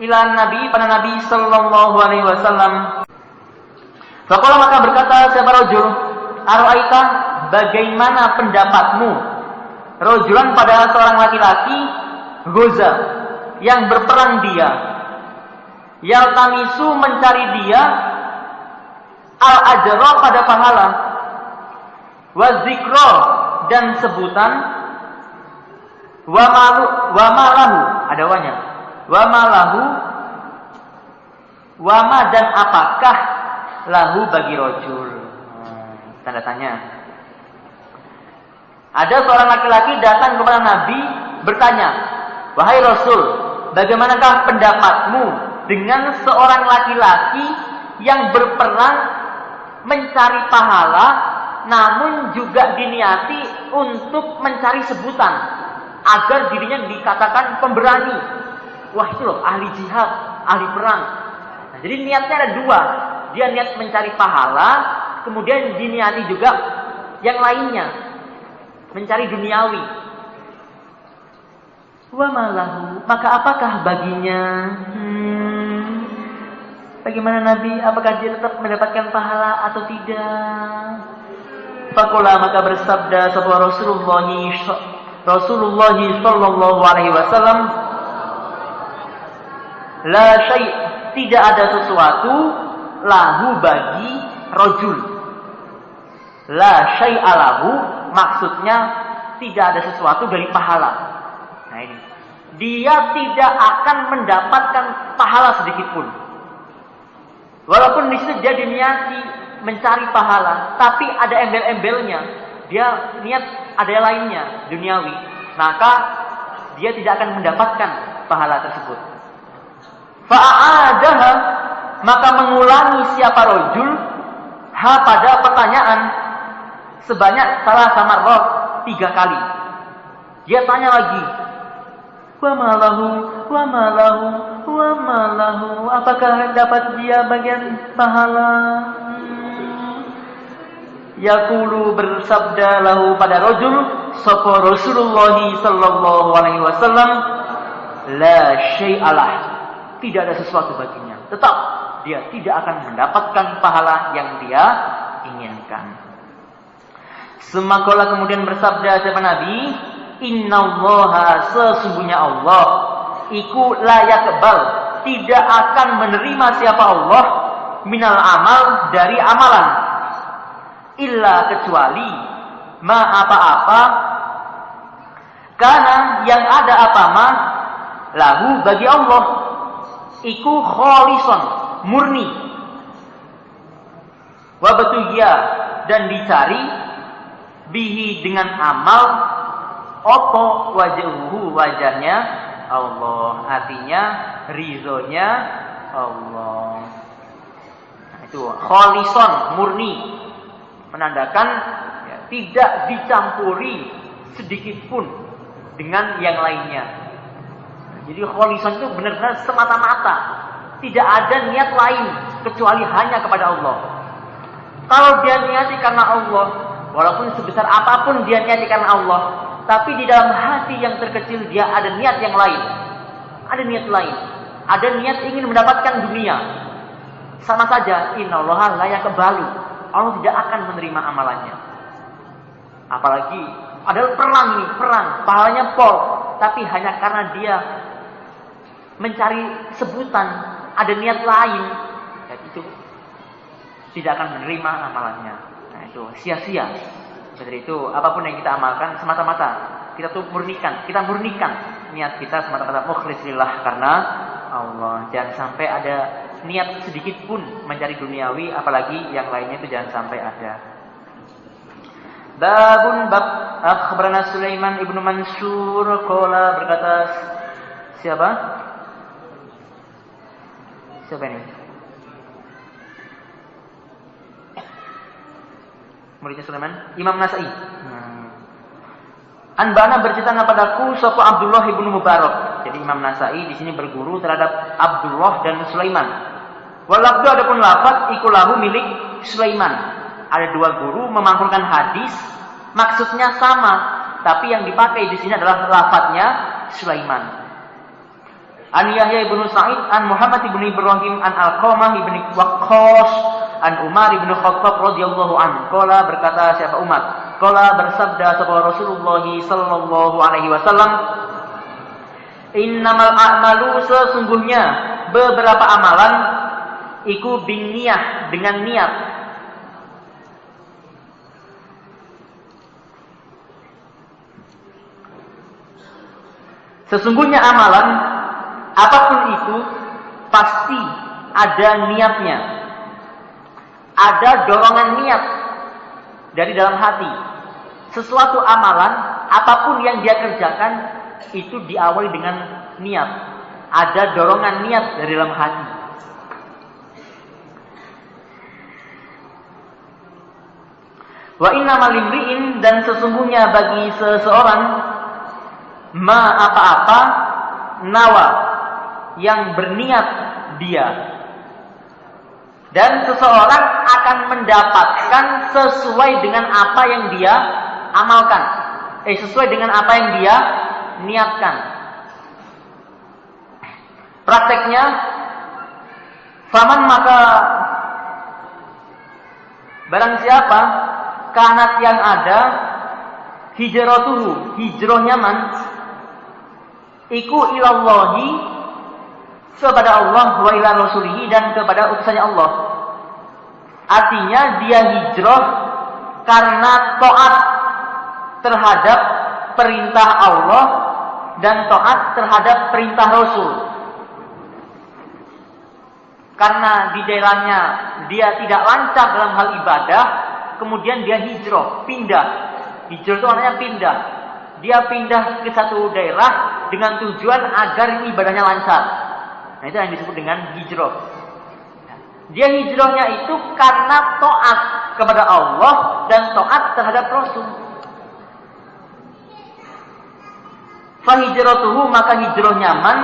ila Nabi, pada Nabi sallallahu alaihi wasallam. Faqala, maka berkata siapa rajul, ara'aita, bagaimana pendapatmu? rojulan pada seorang laki-laki, goza, yang berperang dia, yaltamisu mencari dia, al-ajra pada pahala, wazikro dan sebutan, wamalahu ada wanya, wamalahu, wama dan apakah lahu bagi rojul. Tanda tanya. Ada seorang laki-laki datang kepada Nabi bertanya, wahai Rasul, bagaimanakah pendapatmu dengan seorang laki-laki yang berperang mencari pahala, namun juga diniati untuk mencari sebutan agar dirinya dikatakan pemberani. Wah itu loh, ahli jihad, ahli perang. Nah, jadi niatnya ada dua. Dia niat mencari pahala, kemudian diniati juga yang lainnya, mencari duniawi. Wa malahu, maka apakah baginya? Bagaimana Nabi? Apakah dia tetap mendapatkan pahala atau tidak? Faqala, maka bersabda sebuah Rasulullah sallallahu alaihi wasallam, la syai', tidak ada sesuatu, lahu bagi rajul. La syai'a lahu, maksudnya tidak ada sesuatu dari pahala. Nah ini, dia tidak akan mendapatkan pahala sedikit pun. Walaupun di situ dia diniati mencari pahala, tapi ada embel-embelnya. Dia niat ada yang lainnya, duniawi. Maka dia tidak akan mendapatkan pahala tersebut. Fa'adaha, maka mengulangi siapa rojul pada pertanyaan sebanyak salah samarrah 3 kali. Dia tanya lagi, wa malahu, wa malahu, wa malahu, apakah dapat dia bagian pahala? Yaqulu, bersabda lahu pada rajul sapa Rasulullah sallallahu alaihi wasallam, la syai'alah, tidak ada sesuatu baginya. Tetap dia tidak akan mendapatkan pahala yang dia inginkan. Semakola kemudian bersabda siapa Nabi, innallaha, sesungguhnya Allah, iku la yaqbal, tidak akan menerima siapa Allah, minal amal, dari amalan, illa kecuali ma apa-apa, karena yang ada apa ma lahu bagi Allah, iku kholison, murni, wabatugia, dan dicari, bihi dengan amal, opo wajhuhu, wajahnya Allah, artinya ridhonya Allah. Nah, itu kholison, murni, menandakan ya, tidak dicampuri sedikit pun dengan yang lainnya. Jadi kholison itu benar-benar semata-mata, tidak ada niat lain kecuali hanya kepada Allah. Kalau dia niati karena Allah, walaupun sebesar apapun dia niati karena Allah, tapi di dalam hati yang terkecil dia ada niat yang lain. Ada niat lain. Ada niat ingin mendapatkan dunia. Sama saja, innallaha la yaqbalu, Allah tidak akan menerima amalannya. Apalagi adalah perang ini, perang, pahalanya pol, tapi hanya karena dia mencari sebutan, ada niat lain, ya itu tidak akan menerima amalannya. Nah itu sia-sia. Dari itu apapun yang kita amalkan semata-mata kita murnikan niat kita semata-mata mukhlis lillah karena Allah. Jangan sampai ada niat sedikit pun mencari duniawi, apalagi yang lainnya itu jangan sampai ada. Babun bab akhbarana Sulaiman ibnu Mansur qala, berkata siapa? Siapa ini? Muridnya Sulaiman, Imam Nasa'i. Anbana bercerita kepadaku sapa Abdullah ibnu Mubarak. Jadi Imam Nasa'i di sini berguru terhadap Abdullah dan Sulaiman. Walafdu, adapun lafaz iku lahu milik Sulaiman. Ada 2 guru memangkulkan hadis, maksudnya sama, tapi yang dipakai di sini adalah lafaznya Sulaiman. An Yahya ibnu Sa'id, an Muhammad ibnu Ibrahim, an Alqamah ibnu Waqqas, an Umar ibnu Khattab radhiyallahu anhu. Qala, berkata siapa Umar, Qala bersabda sapa Rasulullah sallallahu alaihi wasallam, innamal a'malu, sesungguhnya beberapa amalan iku bin niyah, dengan niat. Sesungguhnya amalan apapun itu pasti ada niatnya. Ada dorongan niat dari dalam hati. Sesuatu amalan apapun yang dia kerjakan itu diawali dengan niat. Ada dorongan niat dari dalam hati. Wa innamal limri'in, dan sesungguhnya bagi seseorang ma apa-apa nawa yang berniat dia, dan seseorang akan mendapatkan sesuai dengan apa yang dia amalkan, sesuai dengan apa yang dia niatkan. Prakteknya, faman maka barang siapa kanat yang ada hijratuhu, hijrahnya man iku ilallahi, kepada Allah, wa ila rasulihi, dan kepada utusannya Allah. Artinya dia hijrah karena taat terhadap perintah Allah dan taat terhadap perintah Rasul. Karena di daerahnya dia tidak lancar dalam hal ibadah, kemudian dia hijrah, pindah. Hijrah itu artinya pindah. Dia pindah ke satu daerah dengan tujuan agar ibadahnya lancar. Nah, itu yang disebut dengan hijrah. Dia hijrahnya itu karena taat kepada Allah dan taat terhadap Rasul. Fa hijratuhu, maka hijrahnya man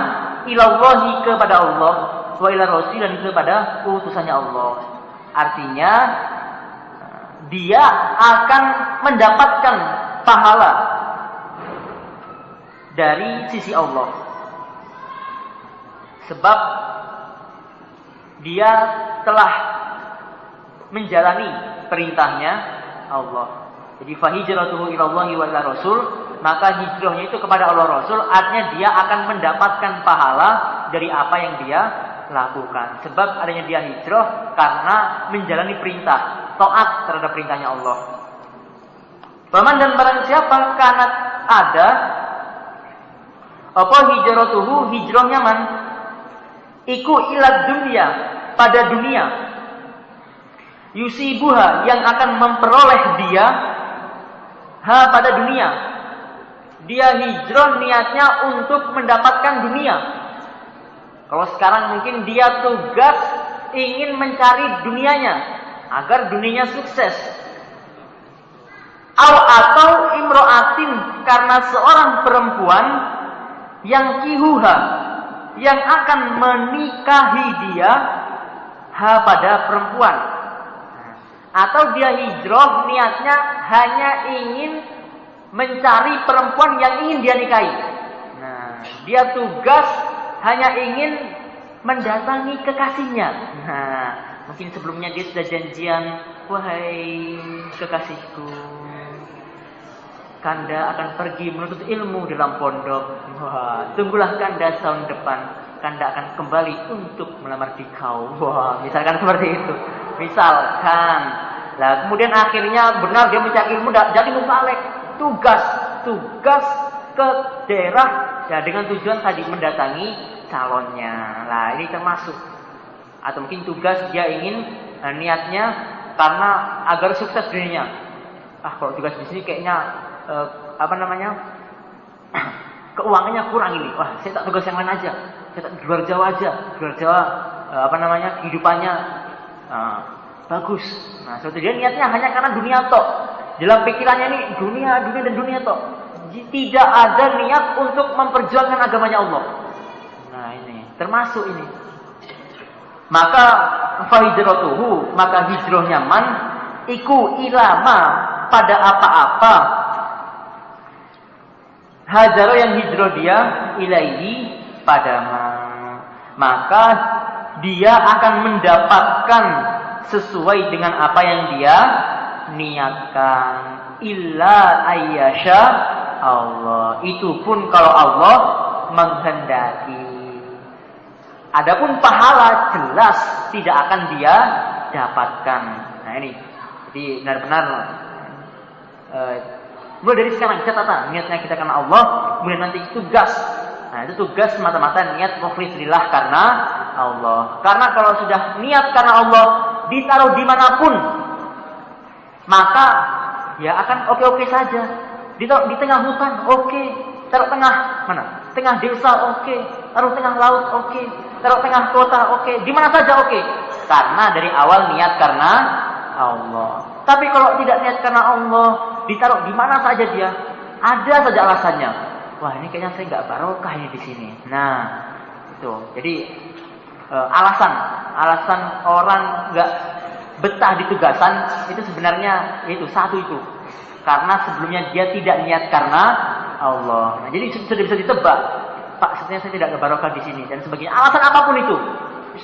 ilallahi, kepada Allah, wa ila rasul, dan kepada utusannya Allah. Artinya dia akan mendapatkan pahala dari sisi Allah. Sebab dia telah menjalani perintahnya Allah. Jadi fa hijratuhu ilallahi wa ila rasul, maka hijrahnya itu kepada Allah Rasul, artinya dia akan mendapatkan pahala dari apa yang dia lakukan. Sebab adanya dia hijrah karena menjalani perintah, taat terhadap perintahnya Allah. Paman, dan barang siapa kanat ada apa hijratuhu, hijrahnya man iku ilad dunia, pada dunia, yusibuha, yang akan memperoleh dia pada dunia. Dia hijrah niatnya untuk mendapatkan dunia. Kalau sekarang mungkin dia tugas ingin mencari dunianya agar dunianya sukses. Atau imro'atin, karena seorang perempuan yang kihuha, yang akan menikahi dia pada perempuan. Atau dia hijrah niatnya hanya ingin mencari perempuan yang ingin dia nikahi. Nah, dia tugas hanya ingin mendatangi kekasihnya. Nah, mungkin sebelumnya dia sudah janjian, wahai kekasihku, Kanda akan pergi menuntut ilmu dalam pondok. Wah, tunggulah Kanda tahun depan. Kanda akan kembali untuk melamar di kau. Wah, misalkan seperti itu. Misalkan. Lah, kemudian akhirnya benar dia mencari ilmu, jadi mubalik. Tugas ke daerah ya dengan tujuan tadi mendatangi calonnya. Lah, ini termasuk. Atau mungkin tugas dia ingin niatnya karena agar sukses dirinya. Kalau tugas di sini kayaknya keuangannya kurang ini. Wah, saya tak tugas yang lain aja. Saya tak di luar Jawa aja. Di luar Jawa kehidupannya bagus. Nah, seperti dia niatnya hanya karena dunia tok. Dalam pikirannya ini dunia tok. Tidak ada niat untuk memperjuangkan agamanya Allah. Nah, ini termasuk ini. Maka fahijratuhu, maka hijrahnya man iku ilama, pada apa-apa hajaro yang hijrah dia ilaihi, pada maka dia akan mendapatkan sesuai dengan apa yang dia niatkan illa ayyasha Allah. Itu pun kalau Allah menghendaki. Adapun pahala jelas tidak akan dia dapatkan. Nah ini, jadi benar-benar mulai dari sekarang catatan niatnya kita karena Allah, kemudian nanti tugas. Nah itu tugas semata-mata niat mukhlis lillah karena Allah. Karena kalau sudah niat karena Allah ditaruh dimanapun, maka ya akan oke-oke saja. Ditaruh di tengah hutan, oke. Taruh tengah mana? Tengah desa, oke. Taruh tengah laut, oke. Taruh tengah kota, oke. Di mana saja, oke. Karena dari awal niat karena Allah. Tapi kalau tidak niat karena Allah, ditaruh di mana saja dia, ada saja alasannya. Wah, ini kayaknya saya nggak barokah ini di sini. Nah, itu. Jadi alasan orang nggak betah di tugasan itu sebenarnya itu satu itu. Karena sebelumnya dia tidak niat karena Allah. Nah, jadi sudah bisa ditebak. Pak, sebenarnya saya tidak barokah di sini dan sebagainya. Alasan apapun itu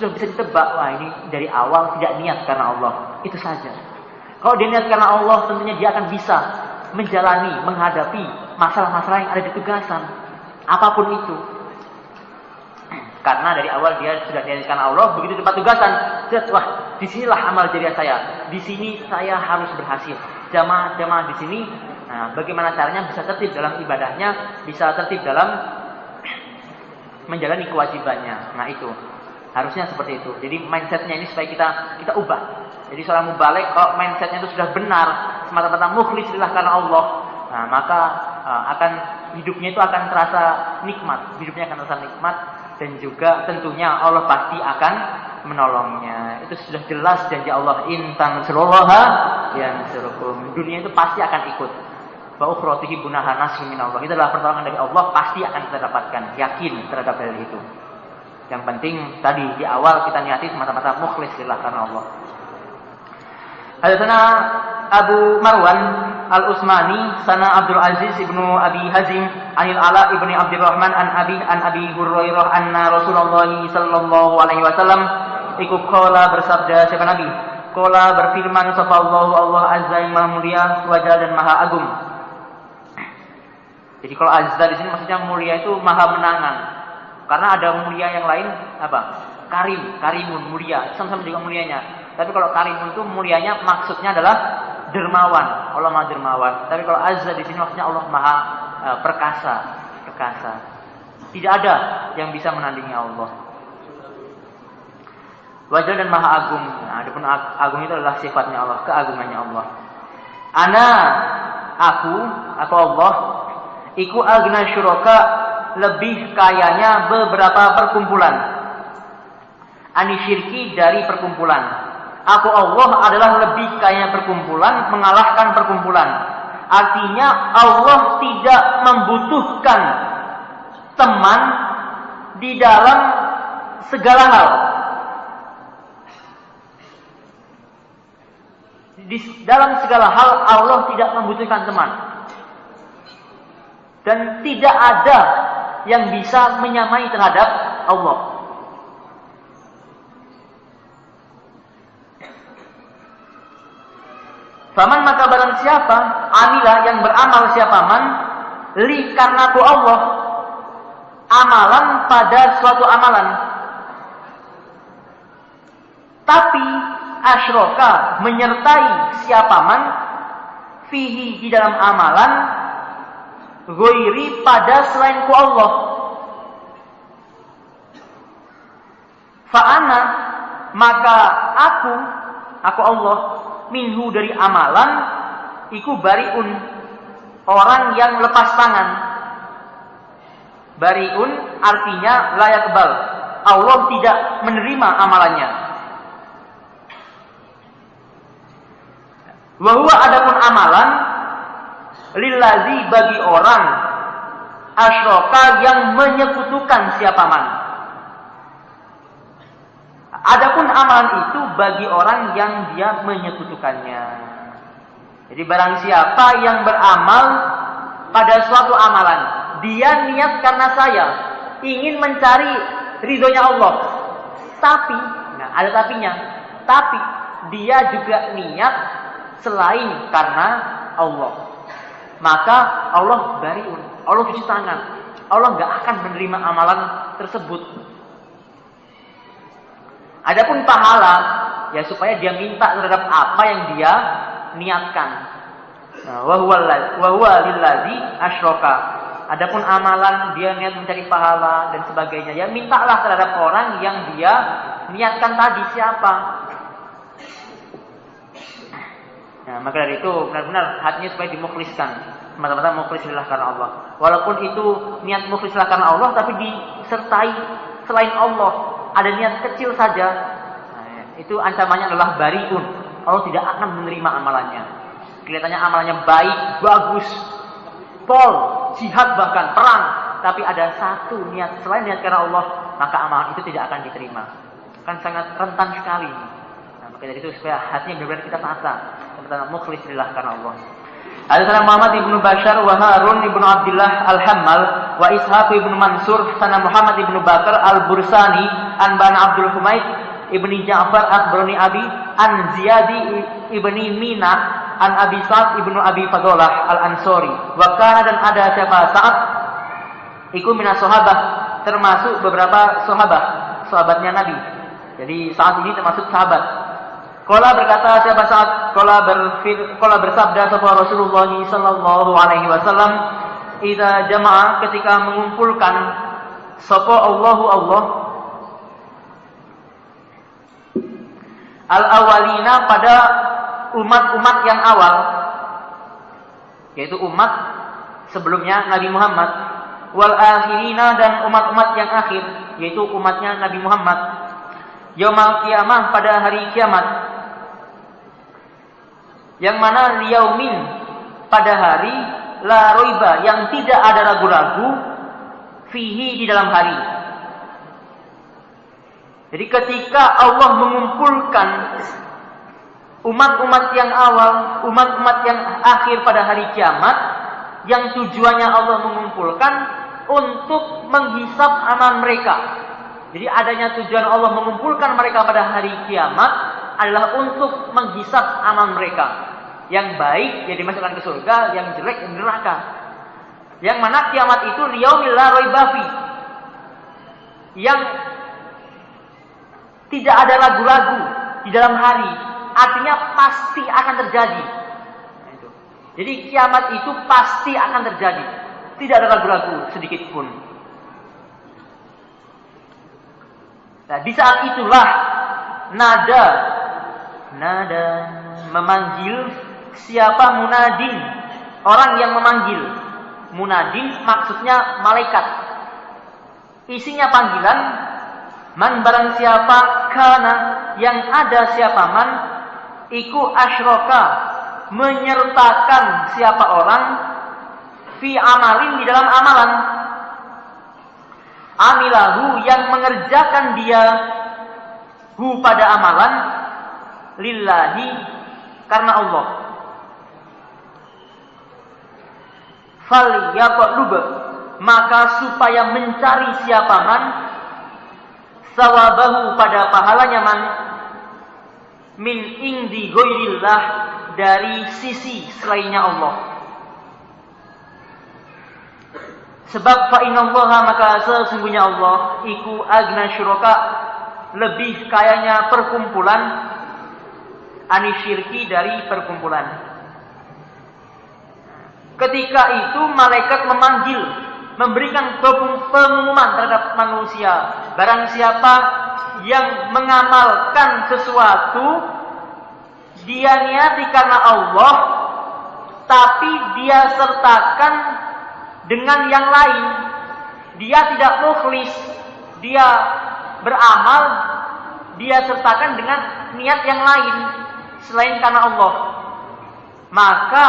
sudah bisa ditebak. Wah, ini dari awal tidak niat karena Allah. Itu saja. Kalau dia niat karena Allah, tentunya dia akan bisa menjalani, menghadapi masalah-masalah yang ada di tugasan. Apapun itu. Karena dari awal dia sudah niat karena Allah, begitu tempat tugasan, wah, disinilah amal jariah saya. Di sini saya harus berhasil. Jamaah di sini. Nah, bagaimana caranya bisa tertib dalam ibadahnya, bisa tertib dalam menjalani kewajibannya. Nah, itu. Harusnya seperti itu. Jadi mindsetnya ini supaya kita ubah. Jadi seorang mubaligh kalau mindsetnya itu sudah benar, semata-mata mukhlis lillah karena Allah, nah, maka akan hidupnya itu akan terasa nikmat. Hidupnya akan terasa nikmat dan juga tentunya Allah pasti akan menolongnya. Itu sudah jelas janji Allah, in tansurullaha yansurkum. Dunia itu pasti akan ikut. Wa ukhra tuhibbunaha nasrun minallah. Itu adalah pertolongan dari Allah, pasti akan kita dapatkan. Yakin terhadap hal itu. Yang penting tadi di awal kita niati semata-mata mukhlis lillah karena Allah. Hadatsana Abu Marwan Al-Utsmani sana Abdul Aziz ibnu Abi Hazim anil Ala ibni Abdurrahman an Abi Hurairah anna Rasulullah sallallahu alaihi wasallam iku qala bersabda siapa Nabi? Qala berfirman sapa Allah azza wa maha mulia wajah dan maha agung. Jadi kalau azza di sini maksudnya mulia itu maha menangan. Karena ada mulia yang lain apa? Karimun mulia, sama-sama juga mulianya. Tapi kalau karimun itu mulianya maksudnya adalah dermawan. Allah Maha dermawan. Tapi kalau azza di sini maksudnya Allah Maha perkasa. Tidak ada yang bisa menandingi Allah. Wajah dan Maha agung. Nah, adapun agung itu adalah sifatnya Allah, keagungannya Allah. Aku Allah, iku agna syuraka, lebih kayanya beberapa perkumpulan. Ani syirki dari perkumpulan. Aku Allah adalah lebih kaya perkumpulan, mengalahkan perkumpulan. Artinya Allah tidak membutuhkan teman di dalam segala hal. Di dalam segala hal Allah tidak membutuhkan teman. Dan tidak ada yang bisa menyamai terhadap Allah. Faman maka barang siapa amila yang beramal siapa man li karena ku Allah amalan pada suatu amalan tapi asyraka menyertai siapa man fihi di dalam amalan ghairi pada selain ku Allah fa'ana maka aku Allah minhu dari amalan iku bariun orang yang lepas tangan. Bariun artinya layak kebal. Allah tidak menerima amalannya. Wa huwa adapun amalan lillazi bagi orang asyraka yang menyekutukan siapa man. Adapun amalan itu bagi orang yang dia menyekutukannya. Jadi barang siapa yang beramal pada suatu amalan, dia niat karena saya ingin mencari ridhonya Allah. Tapi, nah ada tapinya. Tapi dia juga niat selain karena Allah, maka Allah bariun, Allah cuci tangan, Allah nggak akan menerima amalan tersebut. Adapun pahala, ya supaya dia minta terhadap apa yang dia niatkan. Wa huwa lillazi asyraka. Adapun amalan dia niat mencari pahala dan sebagainya, ya mintalah terhadap orang yang dia niatkan tadi siapa. Nah, maka dari itu benar-benar hatinya supaya dimukhliskan, semata-mata mukhlis lillah karena Allah. Walaupun itu niat mukhlis lillah karena Allah, tapi disertai selain Allah ada niat kecil saja, nah, itu ancamannya adalah bariun. Allah tidak akan menerima amalannya. Kelihatannya amalannya baik, bagus, pol, jihad bahkan perang, tapi ada satu niat selain niat karena Allah, maka amalan itu tidak akan diterima. Kan sangat rentan sekali. Nah, maka dari itu supaya hatinya benar-benar kita tata, benar-benar mukhlis lillah karena Allah. Hadatsana Muhammad ibnu Bashar wa Harun ibnu Abdullah al-Hammal wa Ishaq ibnu Mansur sana Muhammad ibnu Bakar al-Bursani an Bana Abdul Humaid ibni Ja'far akhbarani Abi an Ziyadi ibni Mina an Abi Sa'ad ibnu Abi Fadalah al-Ansori. Wa kana, dan ada siapa Sa'ad iku minas sahabah, termasuk beberapa sahabatnya Nabi. Jadi Sa'ad ini termasuk sahabat. Qala berkata siapa Sa'ad, qala bersabda sapa Rasulullah sallallahu alaihi wasallam, idza jama'a, ketika mengumpulkan sapa Allahu Allah al-awwalina, pada umat-umat yang awal, yaitu umat sebelumnya Nabi Muhammad, wal akhirina, dan umat-umat yang akhir, yaitu umatnya Nabi Muhammad, yaumal qiyamah, pada hari kiamat, yang mana liyaumin, pada hari la roiba, yang tidak ada ragu-ragu, fihi, di dalam hari. Jadi ketika Allah mengumpulkan umat-umat yang awal, umat-umat yang akhir pada hari kiamat, yang tujuannya Allah mengumpulkan untuk menghisab amal mereka. Jadi adanya tujuan Allah mengumpulkan mereka pada hari kiamat adalah untuk menghisab amal mereka. Yang baik ya dimasukkan ke surga, yang jelek di neraka. Yang mana kiamat itu liyaumil la raiba fi, yang tidak ada ragu-ragu di dalam hari, artinya pasti akan terjadi. Nah, itu. Jadi kiamat itu pasti akan terjadi, tidak ada ragu-ragu sedikit pun. Nah, di saat itulah nada memanggil siapa munadin, orang yang memanggil. Munadin maksudnya malaikat. Isinya panggilan, man barang siapa, kana, yang ada siapa man, iku asyraka, menyertakan siapa orang, fi amalin, di dalam amalan, amilahu, yang mengerjakan dia, hu, pada amalan, lillahi, karena Allah. Fal yaqlub, maka supaya mencari siapa man, sawabahu, pada pahalanya man, min indi ghairillah, dari sisi selainnya Allah. Sebab fa innallaha, maka sesungguhnya Allah iku agna syuraka, lebih kayanya perkumpulan, anisyirki, dari perkumpulan. Ketika itu malaikat memanggil, memberikan pengumuman terhadap manusia, barang siapa yang mengamalkan sesuatu, dia niati karena Allah, tapi dia sertakan dengan yang lain, dia tidak mukhlis, dia beramal, dia sertakan dengan niat yang lain selain karena Allah, maka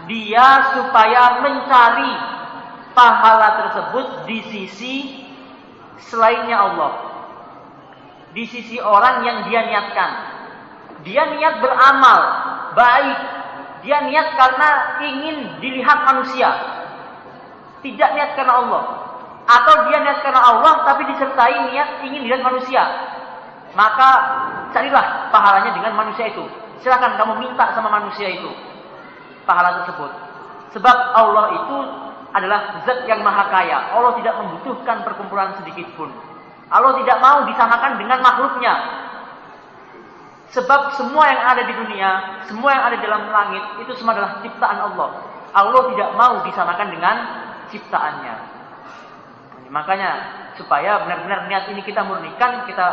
dia supaya mencari pahala tersebut di sisi selainnya Allah, di sisi orang yang dia niatkan. Dia niat beramal baik, dia niat karena ingin dilihat manusia, tidak niat karena Allah. Atau dia niat karena Allah tapi disertai niat ingin dilihat manusia, maka carilah pahalanya dengan manusia itu, Silakan kamu minta sama manusia itu pahala tersebut. Sebab Allah itu adalah zat yang maha kaya. Allah tidak membutuhkan perkumpulan sedikit pun. Allah tidak mau disamakan dengan makhluknya. Sebab semua yang ada di dunia, semua yang ada di dalam langit, itu semua adalah ciptaan Allah. Allah tidak mau disamakan dengan ciptaannya. Makanya supaya benar-benar niat ini kita murnikan, kita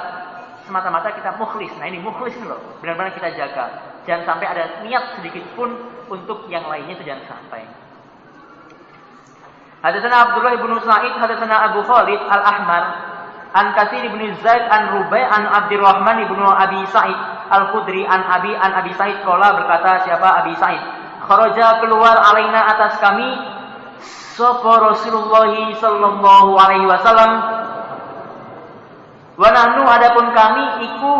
semata-mata kita mukhlis. Nah ini mukhlis ini loh, benar-benar kita jaga. Jangan sampai ada niat sedikit pun untuk yang lainnya itu jangan sampai. Hadatsana Abdullah bin Sa'id, hadatsana Abu Khalid Al-Ahmar, an Katsir bin Zaid, an Rubai, an Abdurrahman bin Abi Sa'id Al-Khudri, an Abi Sa'id qala, berkata siapa Abi Sa'id, kharaja keluar alaina atas kami sapa Rasulullah sallallahu alaihi wasallam, wa nahnu adapun kami iku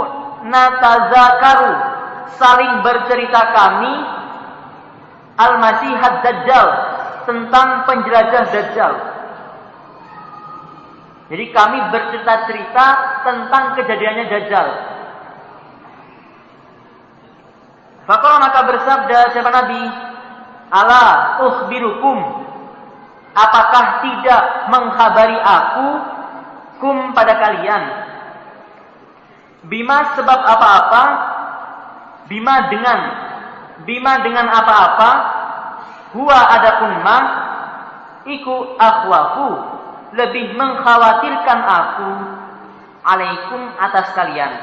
natazakaru saling bercerita kami al-Masih ad-Dajjal, tentang penjelajah Dajjal. Jadi kami bercerita-cerita tentang kejadiannya Dajjal. Faqala, maka bersabda siapa Nabi, ala ukhbirukum, apakah tidak mengkhabari aku, kum pada kalian, bima sebab apa-apa, bima dengan apa-apa, huwa adapun ma iku akhwafu, lebih mengkhawatirkan aku, alaikum atas kalian,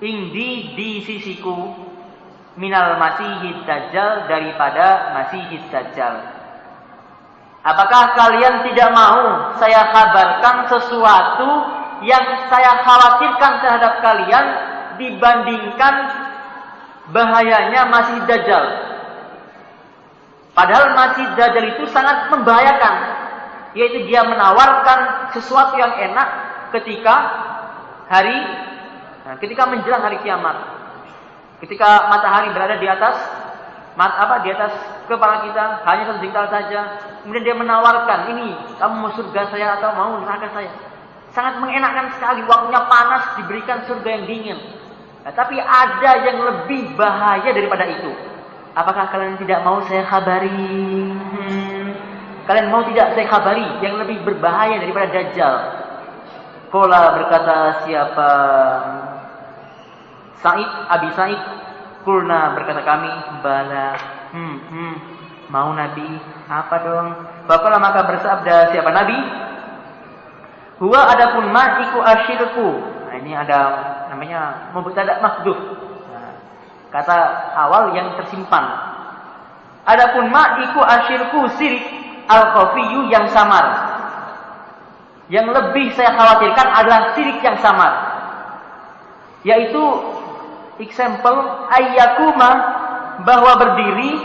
indi di sisiku, minal masihid dajjal, daripada masihid dajjal. Apakah kalian tidak mau saya kabarkan sesuatu yang saya khawatirkan terhadap kalian dibandingkan bahayanya masih dajjal? Padahal masih dajjal itu sangat membahayakan, yaitu dia menawarkan sesuatu yang enak ketika menjelang hari kiamat. Ketika matahari berada di atas di atas kepala kita, hanya satu jengkal saja. Kemudian dia menawarkan, ini kamu mau surga saya atau mau neraka saya. Sangat mengenakkan sekali, waktunya panas, diberikan surga yang dingin. Nah, tapi ada yang lebih bahaya daripada itu. Apakah kalian tidak mau saya kabari? Kalian mau tidak saya kabari yang lebih berbahaya daripada Dajjal? Qala, berkata siapa Sa'id, Abi Sa'id, kulna, berkata kami, bala, mau Nabi, apa dong? Faqala, maka bersabda siapa Nabi, huwa adapun ma iku asyirku. Nah, ini ada namanya mubtada mahdzuf. Nah, kata awal yang tersimpan. Adapun ma iku asyirku, sirik al-khafiyyu, yang samar. Yang lebih saya khawatirkan adalah sirik yang samar. Yaitu example ayyakuma, bahwa berdiri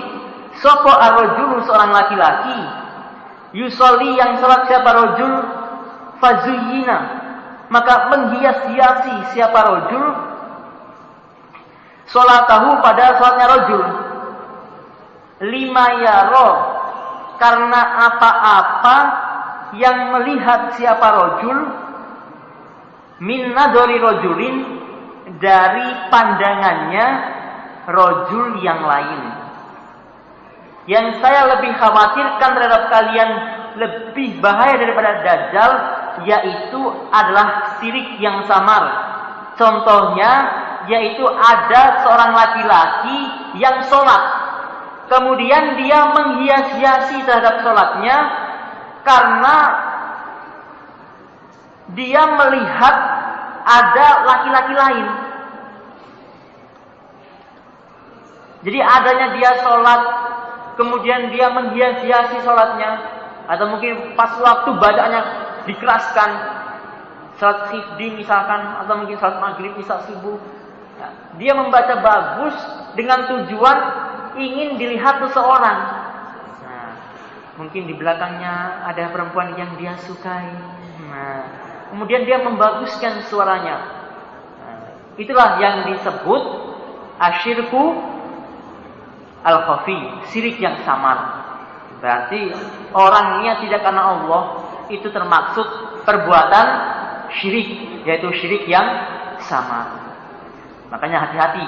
sapa ar-rajulu, seorang laki-laki, yusolli, yang salat siapa rajul, fazuyina, maka menghias-hiasi siapa rajul, salatahu, pada salatnya rajul, lima yaro, karena apa-apa yang melihat siapa rajul, min nadori rajulin, dari pandangannya rajul yang lain. Yang saya lebih khawatirkan terhadap kalian, lebih bahaya daripada Dajjal, yaitu adalah syirik yang samar. Contohnya yaitu ada seorang laki-laki yang sholat, kemudian dia menghias-hiasi terhadap sholatnya karena dia melihat ada laki-laki lain. Jadi adanya dia sholat, kemudian dia menghias-hiasi sholatnya, atau mungkin pas waktu bacaannya dikeraskan, sholat khifdi misalkan, atau mungkin sholat maghrib, isya, subuh, dia membaca bagus dengan tujuan ingin dilihat seseorang. Nah, mungkin di belakangnya ada perempuan yang dia sukai. Nah, kemudian dia membaguskan suaranya. Nah, itulah yang disebut asyirku al-khafi, syirik yang samar. Berarti orangnya tidak karena Allah, itu termaksud perbuatan syirik, yaitu syirik yang samar. Makanya hati-hati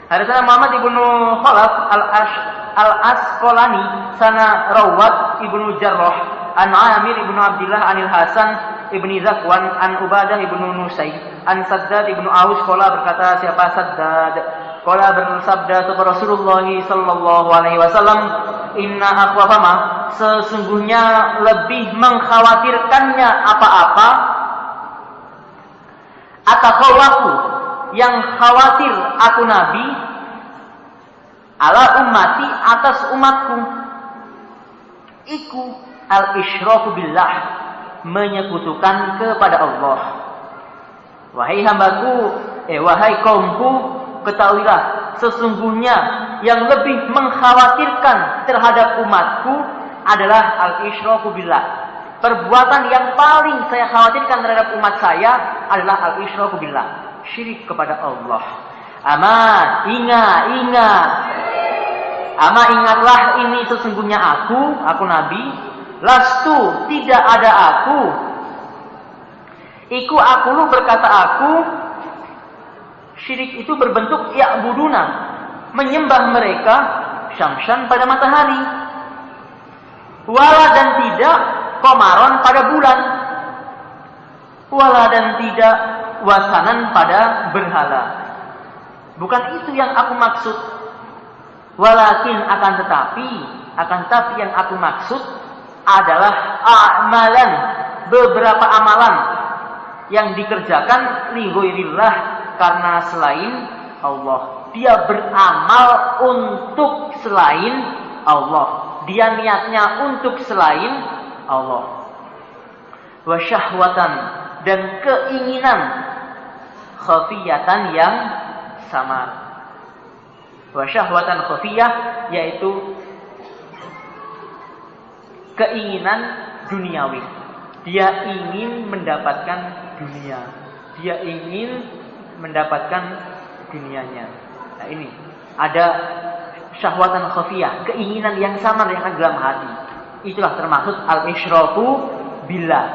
Hadatsana Muhammad ibnu Khalaf al-Asqalani sana Rawat ibnu Jarrah an Amir ibnu Abdullah anil Hasan ibni Zakwan an Ubadah ibnu Nusay an Saddad ibnu Aus qala berkata siapa Saddad qala bersabda Rasulullah sallallahu alaihi wasallam inna akhwafama sesungguhnya lebih mengkhawatirkannya apa-apa atakhawafu yang khawatir aku Nabi ala ummati atas umatku iku al-isyraku billah menyekutukan kepada Allah. Wahai hambaku, wahai kaumku, ketahuilah sesungguhnya yang lebih mengkhawatirkan terhadap umatku adalah al-isyraku billah. Perbuatan yang paling saya khawatirkan terhadap umat saya adalah al-isyraku billah, syirik kepada Allah. Ama ingatlah ini sesungguhnya aku Nabi, lastu tidak ada aku. Iku lu berkata aku, syirik itu berbentuk ya'buduna, menyembah mereka syamsan pada matahari. Wala dan tidak komaron pada bulan. Wala dan tidak wasanan pada berhala. Bukan itu yang aku maksud. Walakin akan tetapi yang aku maksud adalah amalan, beberapa amalan yang dikerjakan li ghairillah karena selain Allah. Dia beramal untuk selain Allah. Dia niatnya untuk selain Allah. Wa syahwatan dan keinginan khafiyatan yang samar. Wa syahwatan khafiyah yaitu keinginan duniawi. Dia ingin mendapatkan dunia. Dia ingin mendapatkan dunianya. Nah ini ada syahwatan khafiyah, keinginan yang samar yang ada dalam hati. Itulah termasuk al-isyraku billah.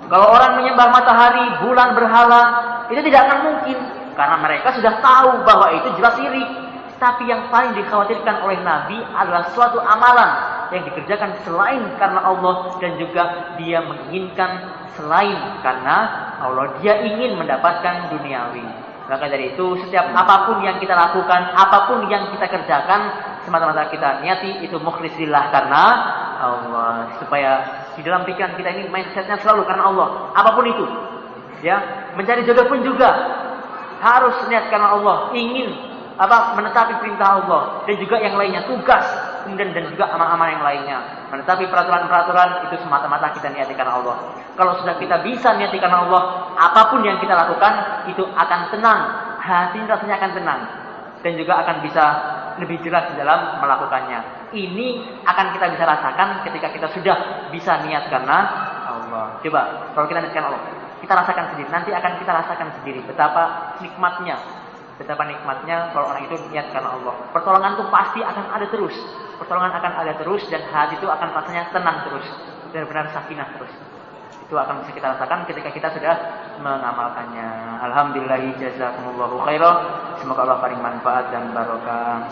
Kalau orang menyembah matahari, bulan, berhala, itu tidak akan mungkin karena mereka sudah tahu bahwa itu jelas syirik. Tapi yang paling dikhawatirkan oleh Nabi adalah suatu amalan yang dikerjakan selain karena Allah dan juga dia menginginkan selain karena Allah. Dia ingin mendapatkan duniawi. Maka dari itu setiap apapun yang kita lakukan, apapun yang kita kerjakan, semata-mata kita niati itu mukhlis lillah karena Allah, supaya di dalam pikiran kita ini mindsetnya selalu karena Allah. Apapun itu, ya, mencari jodoh pun juga harus niat karena Allah, ingin menetapi perintah Allah dan juga yang lainnya, tugas kemudian dan juga amal-amal yang lainnya, menetapi peraturan-peraturan itu semata-mata kita niati karena Allah. Kalau sudah kita bisa niati karena Allah, apapun yang kita lakukan itu akan tenang, hati rasanya akan tenang dan juga akan bisa lebih jelas di dalam melakukannya. Ini akan kita bisa rasakan ketika kita sudah bisa niat karena Allah. Coba kalau kita niat karena Allah, kita rasakan sendiri, nanti akan kita rasakan sendiri betapa nikmatnya kalau orang itu niat karena Allah. Pertolongan itu pasti akan ada terus. Pertolongan akan ada terus dan hati itu akan rasanya tenang terus. Benar-benar sakinah terus. Itu akan bisa kita rasakan ketika kita sudah mengamalkannya. Alhamdulillah jazakumullahu khairan. Semoga Allah paling manfaat dan barokah.